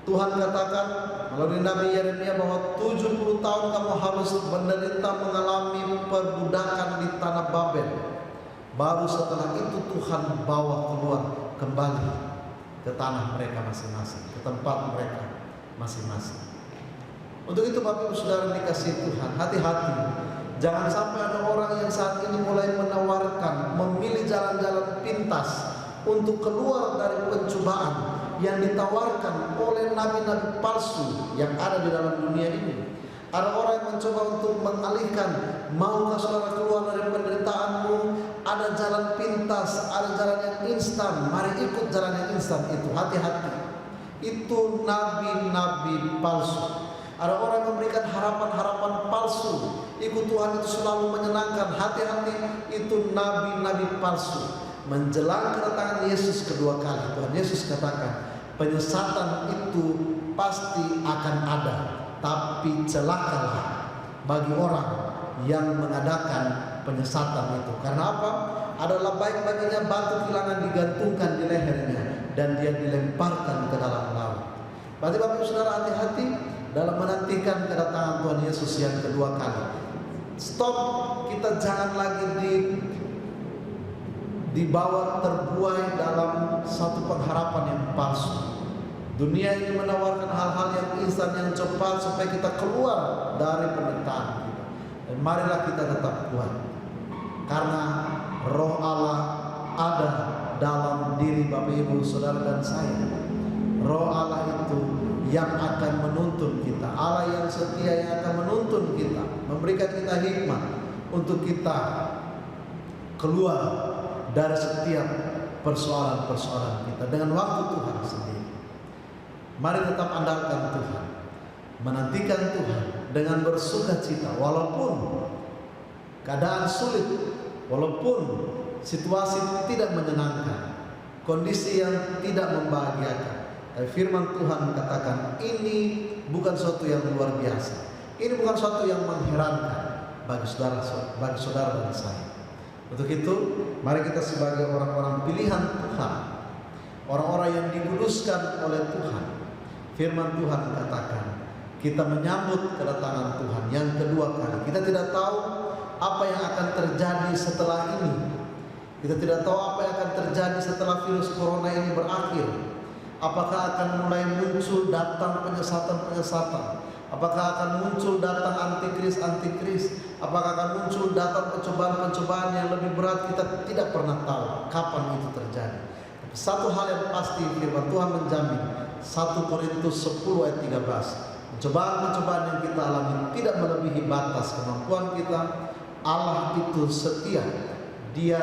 Tuhan katakan melalui Nabi Yeremia bahwa 70 tahun kamu harus menderita mengalami perbudakan di tanah Babel. Baru setelah itu Tuhan bawa keluar kembali ke tanah mereka masing-masing, ke tempat mereka masing-masing. Untuk itu Bapak Ibu Saudara dikasihi Tuhan, hati-hati. Jangan sampai ada orang yang saat ini mulai menawarkan, memilih jalan-jalan pintas untuk keluar dari pencobaan yang ditawarkan oleh nabi-nabi palsu yang ada di dalam dunia ini. Ada orang yang mencoba untuk mengalihkan, maukah saudara keluar dari penderitaanmu? Ada jalan pintas, ada jalan yang instan. Mari ikut jalan yang instan itu. Hati-hati. Itu nabi-nabi palsu. Ada orang yang memberikan harapan-harapan palsu. Ikut Tuhan itu selalu menyenangkan. Hati-hati, itu nabi-nabi palsu. menjelang kedatangan Yesus kedua kali, Tuhan Yesus katakan, penyesatan itu pasti akan ada, tapi celakalah bagi orang yang mengadakan penyesatan itu. Karena apa? Adalah baik baginya batu kilangan digantungkan di lehernya dan dia dilemparkan ke dalam laut. Berarti Bapak Ibu Saudara, hati-hati dalam menantikan kedatangan Tuhan Yesus yang kedua kali. Stop, kita jangan lagi dibawa terbuai dalam satu pengharapan yang palsu. Dunia ini menawarkan hal-hal yang instan, yang cepat supaya kita keluar dari penderitaan kita. Dan marilah kita tetap kuat, karena Roh Allah ada dalam diri Bapak Ibu Saudara dan saya. Roh Allah itu yang akan menuntun kita, Allah yang setia yang akan menuntun kita, memberikan kita hikmat untuk kita keluar dari setiap persoalan-persoalan kita dengan waktu Tuhan sendiri. Mari tetap andalkan Tuhan, menantikan Tuhan dengan bersukacita, walaupun keadaan sulit, walaupun situasi tidak menyenangkan, kondisi yang tidak membahagiakan. Tapi firman Tuhan katakan, ini bukan sesuatu yang luar biasa, ini bukan sesuatu yang mengherankan bagi saudara dan saya. Untuk itu, mari kita sebagai orang-orang pilihan Tuhan, orang-orang yang dikuduskan oleh Tuhan, firman Tuhan katakan, kita menyambut kedatangan Tuhan yang kedua kali. Kita tidak tahu apa yang akan terjadi setelah ini. Kita tidak tahu apa yang akan terjadi setelah virus corona ini berakhir. Apakah akan mulai muncul datang penyesatan-penyesatan? Apakah akan muncul datang antikris? Apakah akan muncul datang pencobaan-pencobaan yang lebih berat? Kita tidak pernah tahu kapan itu terjadi. Tapi satu hal yang pasti, firman Tuhan menjamin, 1 Korintus 10 ayat 13, pencobaan-pencobaan yang kita alami tidak melebihi batas kemampuan kita. Allah itu setia, Dia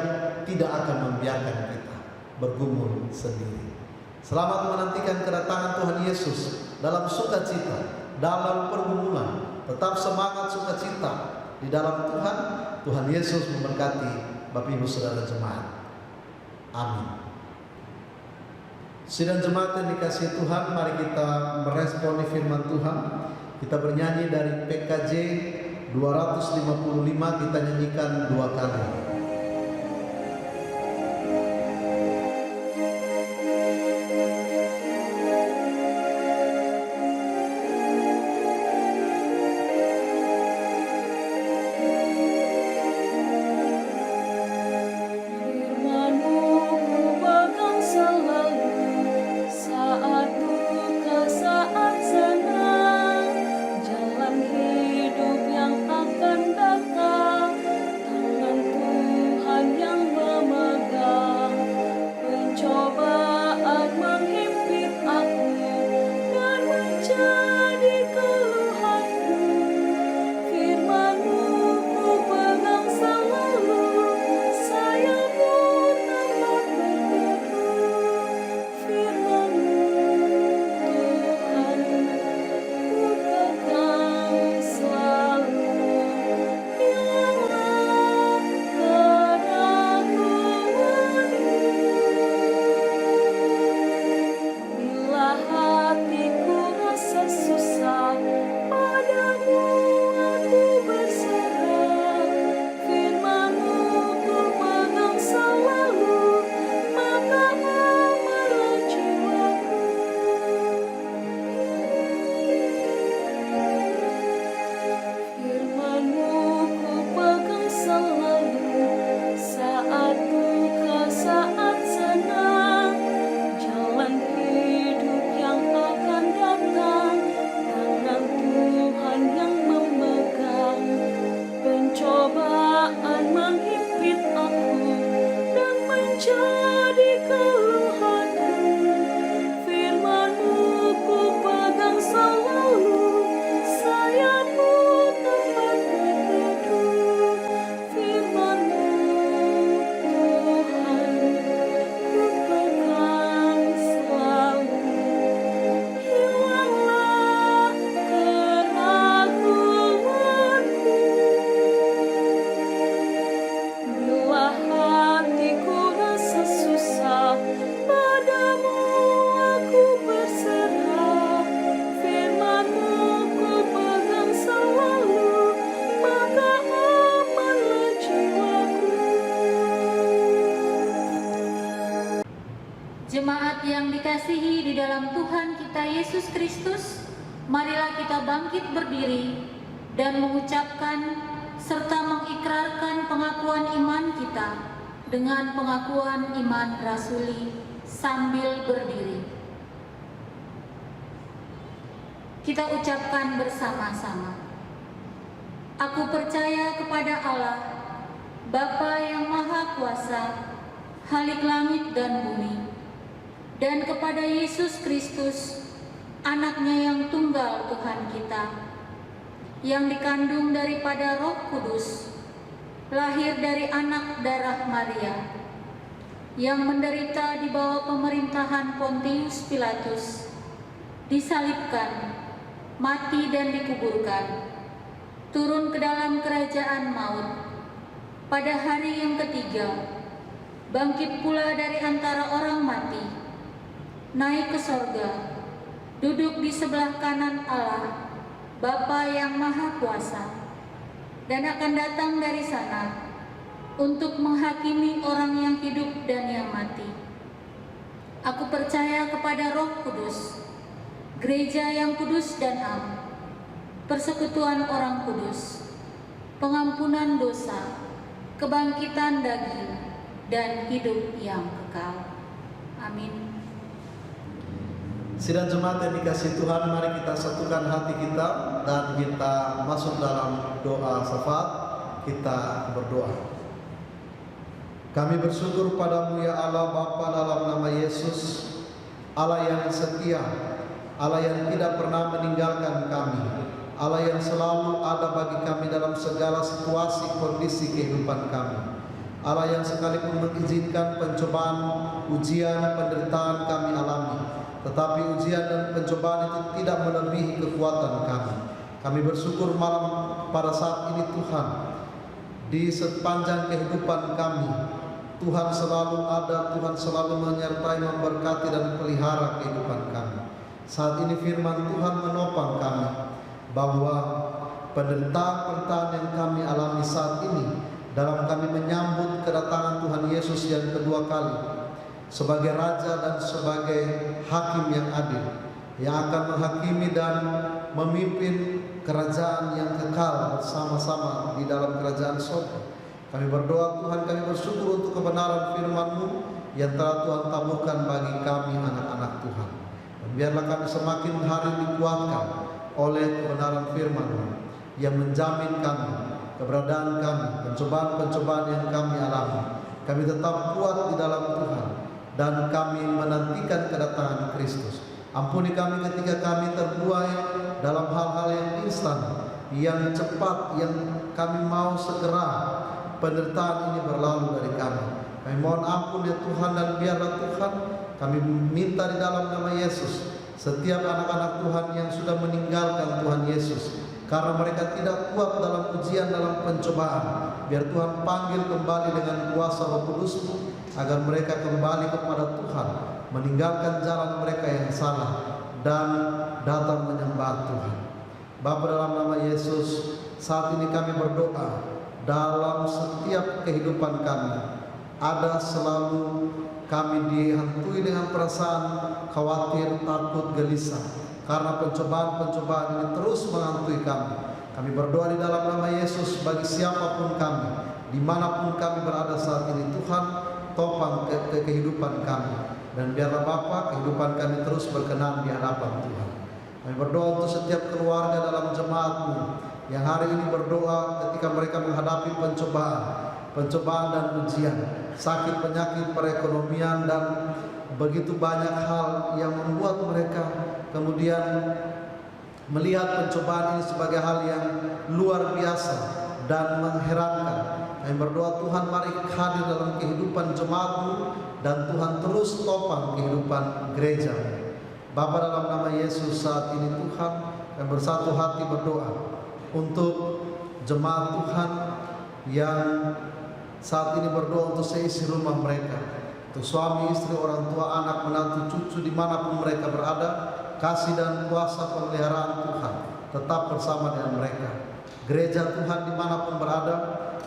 tidak akan membiarkan kita bergumul sendiri. Selamat menantikan kedatangan Tuhan Yesus dalam sukacita, dalam pergumulan. Tetap semangat sukacita di dalam Tuhan. Tuhan Yesus memberkati Bapak Ibu Saudara jemaat. Amin. Sidang jemaat yang dikasihi Tuhan, mari kita meresponi firman Tuhan. Kita bernyanyi dari PKJ 255, kita nyanyikan 2 kali. Hidup yang akan datang, tangan di dalam Tuhan kita Yesus Kristus, marilah kita bangkit berdiri dan mengucapkan serta mengikrarkan pengakuan iman kita dengan pengakuan iman rasuli sambil berdiri. Kita ucapkan bersama-sama. Aku percaya kepada Allah, Bapa yang Maha Kuasa, Khalik langit dan bumi, dan kepada Yesus Kristus, Anaknya yang tunggal Tuhan kita, yang dikandung daripada Roh Kudus, lahir dari anak darah Maria, yang menderita di bawah pemerintahan Pontius Pilatus, disalibkan, mati dan dikuburkan, turun ke dalam kerajaan maut, pada hari yang ketiga, bangkit pula dari antara orang mati, naik ke sorga, duduk di sebelah kanan Allah, Bapa yang Maha Kuasa, dan akan datang dari sana untuk menghakimi orang yang hidup dan yang mati. Aku percaya kepada Roh Kudus, gereja yang kudus dan am, persekutuan orang kudus, pengampunan dosa, kebangkitan daging, dan hidup yang kekal. Amin. Sidang jemaat yang dikasihi Tuhan, mari kita satukan hati kita dan kita masuk dalam doa syafaat. Kita berdoa. Kami bersyukur padamu ya Allah Bapa dalam nama Yesus, Allah yang setia, Allah yang tidak pernah meninggalkan kami, Allah yang selalu ada bagi kami dalam segala situasi kondisi kehidupan kami, Allah yang sekalipun mengizinkan pencobaan, ujian, penderitaan kami alami, tetapi ujian dan pencobaan itu tidak melebihi kekuatan kami. Kami bersyukur malam pada saat ini Tuhan, di sepanjang kehidupan kami, Tuhan selalu ada, Tuhan selalu menyertai, memberkati dan pelihara kehidupan kami. Saat ini firman Tuhan menopang kami, bahwa penderitaan-penderitaan yang kami alami saat ini, dalam kami menyambut kedatangan Tuhan Yesus yang kedua kali, sebagai Raja dan sebagai Hakim yang adil, yang akan menghakimi dan memimpin kerajaan yang kekal bersama-sama di dalam kerajaan surga. Kami berdoa Tuhan, kami bersyukur untuk kebenaran firman-Mu yang telah Tuhan taburkan bagi kami anak-anak Tuhan. Dan biarlah kami semakin hari dikuatkan oleh kebenaran firman-Mu yang menjamin kami, keberadaan kami, pencobaan-pencobaan yang kami alami. Kami tetap kuat di dalam Tuhan dan kami menantikan kedatangan Kristus. Ampuni kami ketika kami terbuai dalam hal-hal yang instan, yang cepat, yang kami mau segera penderitaan ini berlalu dari kami. Kami mohon ampun ya Tuhan, dan biarlah Tuhan kami minta di dalam nama Yesus, setiap anak-anak Tuhan yang sudah meninggalkan Tuhan Yesus karena mereka tidak kuat dalam ujian, dalam pencobaan, biar Tuhan panggil kembali dengan kuasa Roh Kudus-Mu, agar mereka kembali kepada Tuhan, meninggalkan jalan mereka yang salah dan datang menyembah Tuhan. Bapa, dalam nama Yesus, saat ini kami berdoa, dalam setiap kehidupan kami ada selalu kami dihantui dengan perasaan khawatir, takut, gelisah, karena pencobaan-pencobaan ini terus menghantui kami. Kami berdoa di dalam nama Yesus, bagi siapapun kami, dimanapun kami berada saat ini, Tuhan topang ke kehidupan kami, dan biarlah Bapa kehidupan kami terus berkenan di hadapan Tuhan. Kami berdoa untuk setiap keluarga dalam jemaat-Mu yang hari ini berdoa ketika mereka menghadapi pencobaan dan ujian, sakit, penyakit, perekonomian, dan begitu banyak hal yang membuat mereka kemudian melihat pencobaan ini sebagai hal yang luar biasa dan mengherankan. Kami berdoa Tuhan, mari hadir dalam kehidupan jemaat-Mu, dan Tuhan terus topang kehidupan gereja. Bapa, dalam nama Yesus saat ini Tuhan, kami bersatu hati berdoa untuk jemaat Tuhan yang saat ini berdoa untuk seisi rumah mereka, untuk suami, istri, orang tua, anak, menantu, cucu, dimanapun mereka berada. Kasih dan kuasa pemeliharaan Tuhan tetap bersama dengan mereka. Gereja Tuhan dimanapun berada,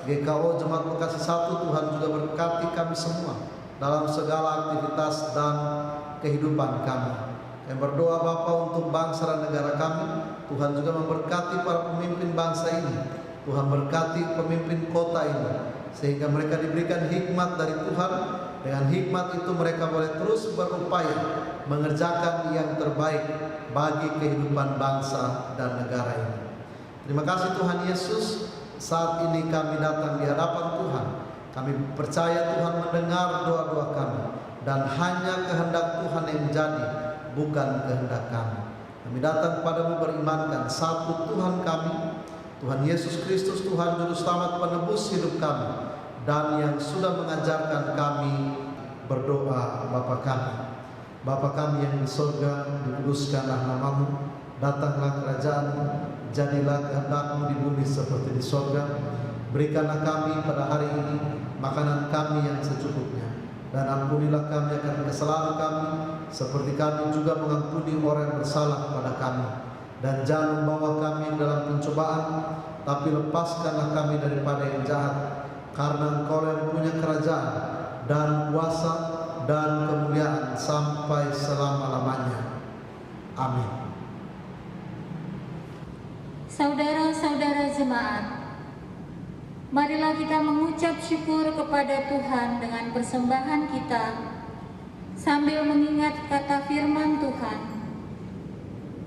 GKO Jemaat Bekasi 1, Tuhan juga berkati kami semua dalam segala aktivitas dan kehidupan kami. Kami berdoa Bapa untuk bangsa dan negara kami. Tuhan juga memberkati para pemimpin bangsa ini. Tuhan berkati pemimpin kota ini, sehingga mereka diberikan hikmat dari Tuhan. Dengan hikmat itu mereka boleh terus berupaya mengerjakan yang terbaik bagi kehidupan bangsa dan negara ini. Terima kasih Tuhan Yesus. Saat ini kami datang di hadapan Tuhan. Kami percaya Tuhan mendengar doa-doa kami, dan hanya kehendak Tuhan yang jadi, bukan kehendak kami. Kami datang kepadamu berimankan satu Tuhan kami, Tuhan Yesus Kristus, Tuhan Juru Selamat penebus hidup kami, dan yang sudah mengajarkan kami berdoa Bapa kami. Bapa kami yang di surga, dikuduskanlah namamu, datanglah kerajaan-Mu, jadilah kehendak-Mu di bumi seperti di surga. Berikanlah kami pada hari ini makanan kami yang secukupnya, dan ampunilah kami akan kesalahan kami, seperti kami juga mengampuni orang yang bersalah kepada kami. Dan jangan membawa kami dalam pencobaan, tapi lepaskanlah kami daripada yang jahat. Karena Engkau yang punya kerajaan dan kuasa dan kemuliaan sampai selama-lamanya. Amin. Saudara-saudara jemaat, marilah kita mengucap syukur kepada Tuhan dengan persembahan kita, sambil mengingat kata firman Tuhan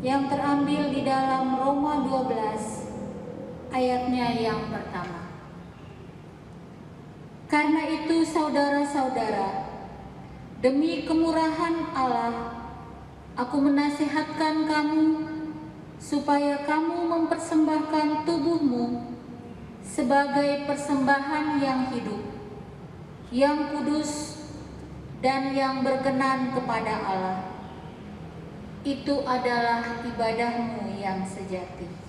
yang terambil di dalam Roma 12 ayatnya yang pertama. Karena itu saudara-saudara, demi kemurahan Allah, aku menasihatkan kamu supaya kamu mempersembahkan tubuhmu sebagai persembahan yang hidup, yang kudus, dan yang berkenan kepada Allah. Itu adalah ibadahmu yang sejati.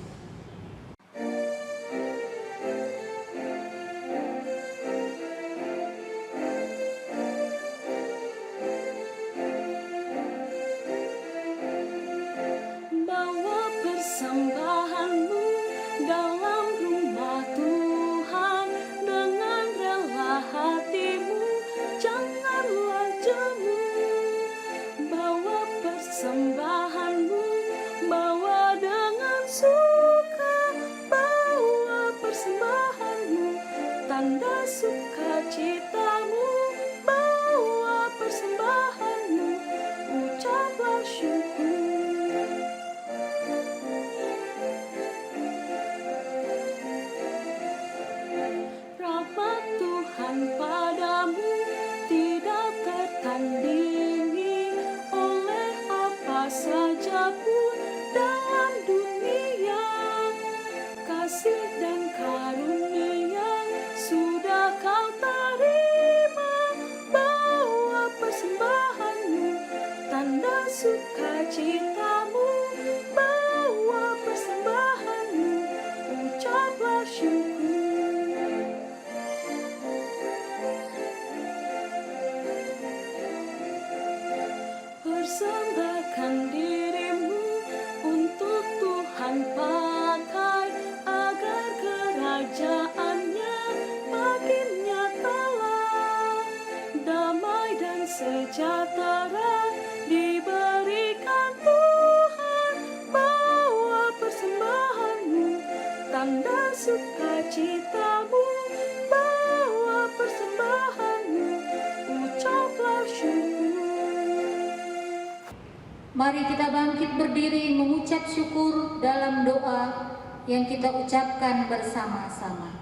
Mari kita bangkit berdiri mengucap syukur dalam doa yang kita ucapkan bersama-sama.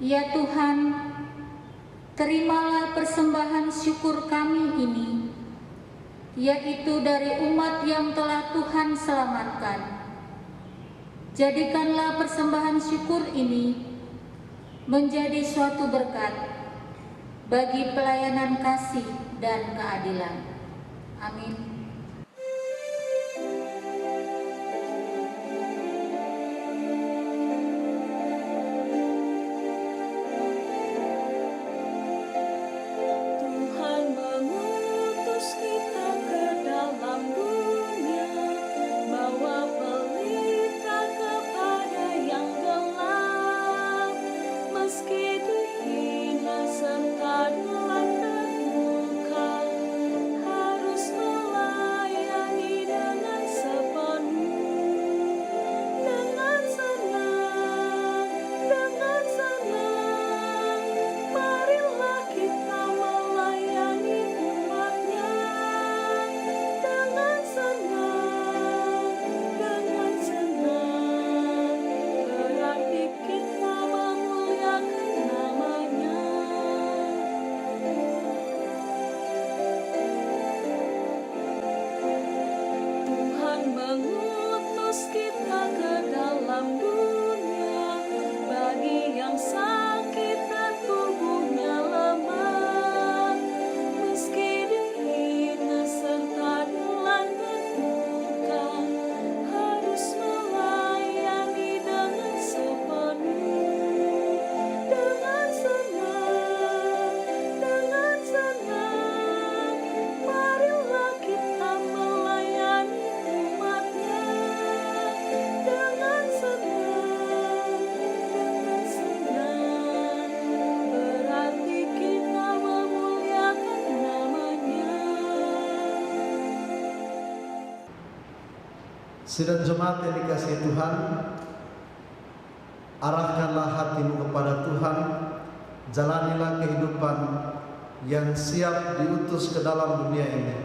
Ya Tuhan, terimalah persembahan syukur kami ini, yaitu dari umat yang telah Tuhan selamatkan. Jadikanlah persembahan syukur ini menjadi suatu berkat bagi pelayanan kasih dan keadilan. Amin. Serta dilanda duka, harus Sidang jemaat yang dikasihi Tuhan, arahkanlah hatimu kepada Tuhan, jalanilah kehidupan yang siap diutus ke dalam dunia ini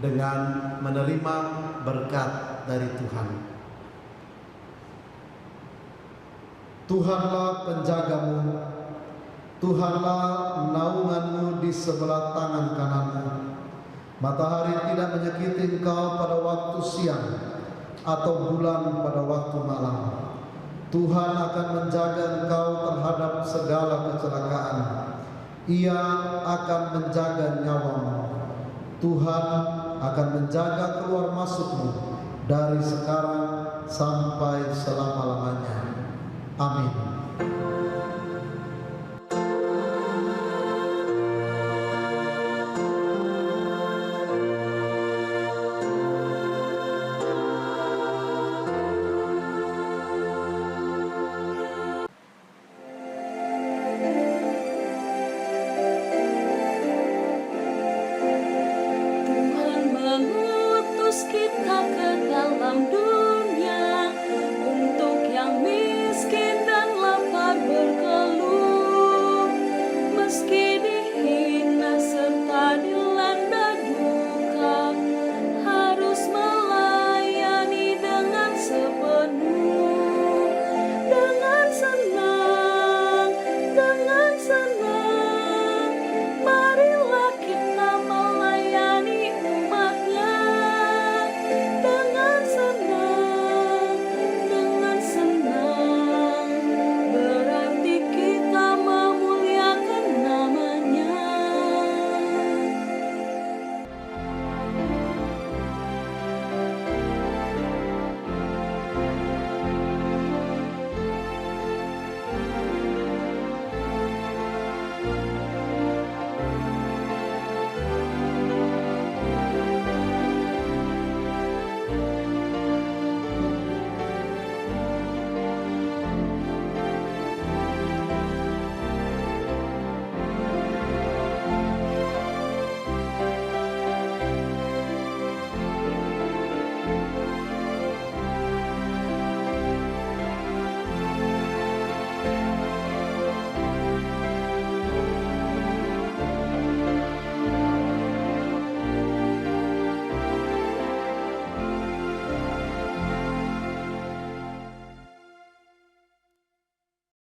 dengan menerima berkat dari Tuhan. Tuhanlah penjagamu, Tuhanlah naunganmu di sebelah tangan kananmu. Matahari tidak menyakiti engkau pada waktu siang, atau bulan pada waktu malam. Tuhan akan menjaga engkau terhadap segala kecelakaan. Ia akan menjaga nyawamu. Tuhan akan menjaga keluar masukmu dari sekarang sampai selama-lamanya. Amin.